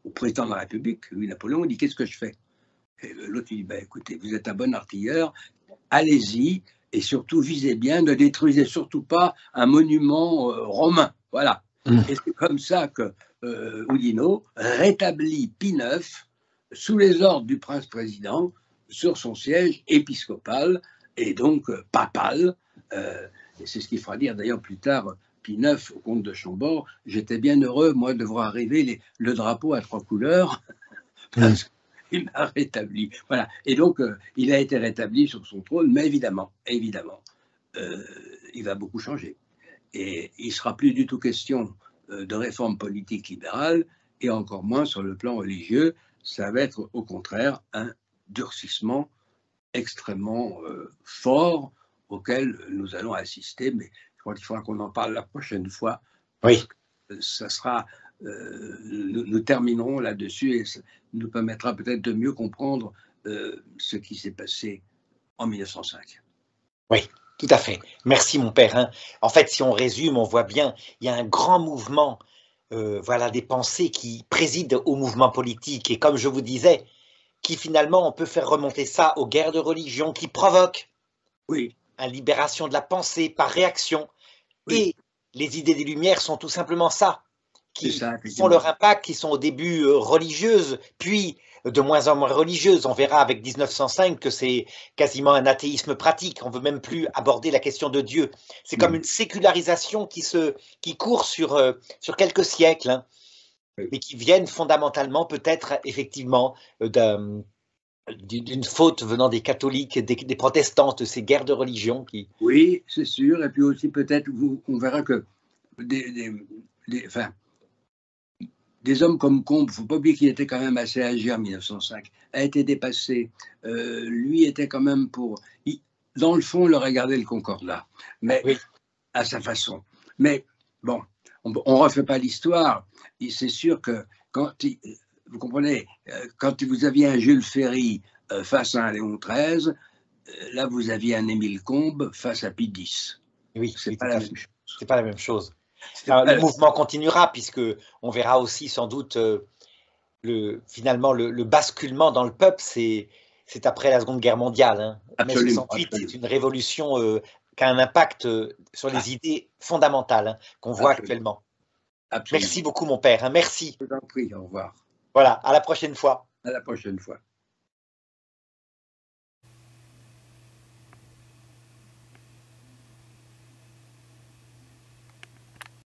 au président de la République, Louis-Napoléon, il dit qu'est-ce que je fais? Et l'autre lui dit écoutez, vous êtes un bon artilleur, allez-y et surtout visez bien, ne détruisez surtout pas un monument romain. Voilà. Et c'est comme ça que Oudinot rétablit Pie IX sous les ordres du prince-président sur son siège épiscopal et donc papal. Et c'est ce qu'il fera dire d'ailleurs plus tard Pie IX au comte de Chambord. J'étais bien heureux, moi, de voir arriver le drapeau à 3 couleurs. Parce qu'il m'a rétabli. Voilà. Et donc, il a été rétabli sur son trône, mais évidemment, il va beaucoup changer. Et il ne sera plus du tout question de réforme politique libérale, et encore moins sur le plan religieux. Ça va être au contraire un durcissement extrêmement fort auquel nous allons assister. Mais je crois qu'il faudra qu'on en parle la prochaine fois. Oui. Ça sera, nous terminerons là-dessus et ça nous permettra peut-être de mieux comprendre ce qui s'est passé en 1905. Oui. Tout à fait. Merci, mon père. Hein. En fait, si on résume, on voit bien, il y a un grand mouvement, voilà, des pensées qui président au mouvement politique. Et comme je vous disais, qui finalement, on peut faire remonter ça aux guerres de religion qui provoquent oui. une libération de la pensée par réaction. Oui. Et les idées des Lumières sont tout simplement ça, qui font leur impact, qui sont au début religieuses, puis de moins en moins religieuse. On verra avec 1905 que c'est quasiment un athéisme pratique. On ne veut même plus aborder la question de Dieu. C'est comme une sécularisation qui court sur quelques siècles, hein, mais qui viennent fondamentalement peut-être effectivement d'une faute venant des catholiques, des protestants, de ces guerres de religion. Oui, c'est sûr. Et puis aussi peut-être, on verra que des hommes comme Combes, il ne faut pas oublier qu'il était quand même assez âgé en 1905, a été dépassé. Lui était quand même dans le fond, il aurait gardé le Concordat, mais oui. À sa façon. Mais bon, on ne refait pas l'histoire. C'est sûr que vous comprenez, quand vous aviez un Jules Ferry face à un Léon XIII, là vous aviez un Émile Combes face à Pie X. Oui, c'est pas la même chose. C'est pas la même chose. Le mouvement continuera puisque on verra aussi sans doute finalement le basculement dans le peuple, c'est après la Seconde Guerre mondiale. Hein. Absolument. Mai 68, c'est une révolution qui a un impact sur les idées fondamentales hein, qu'on voit actuellement. Absolument. Merci beaucoup mon père, hein, merci. Je vous en prie, au revoir. Voilà, à la prochaine fois. À la prochaine fois.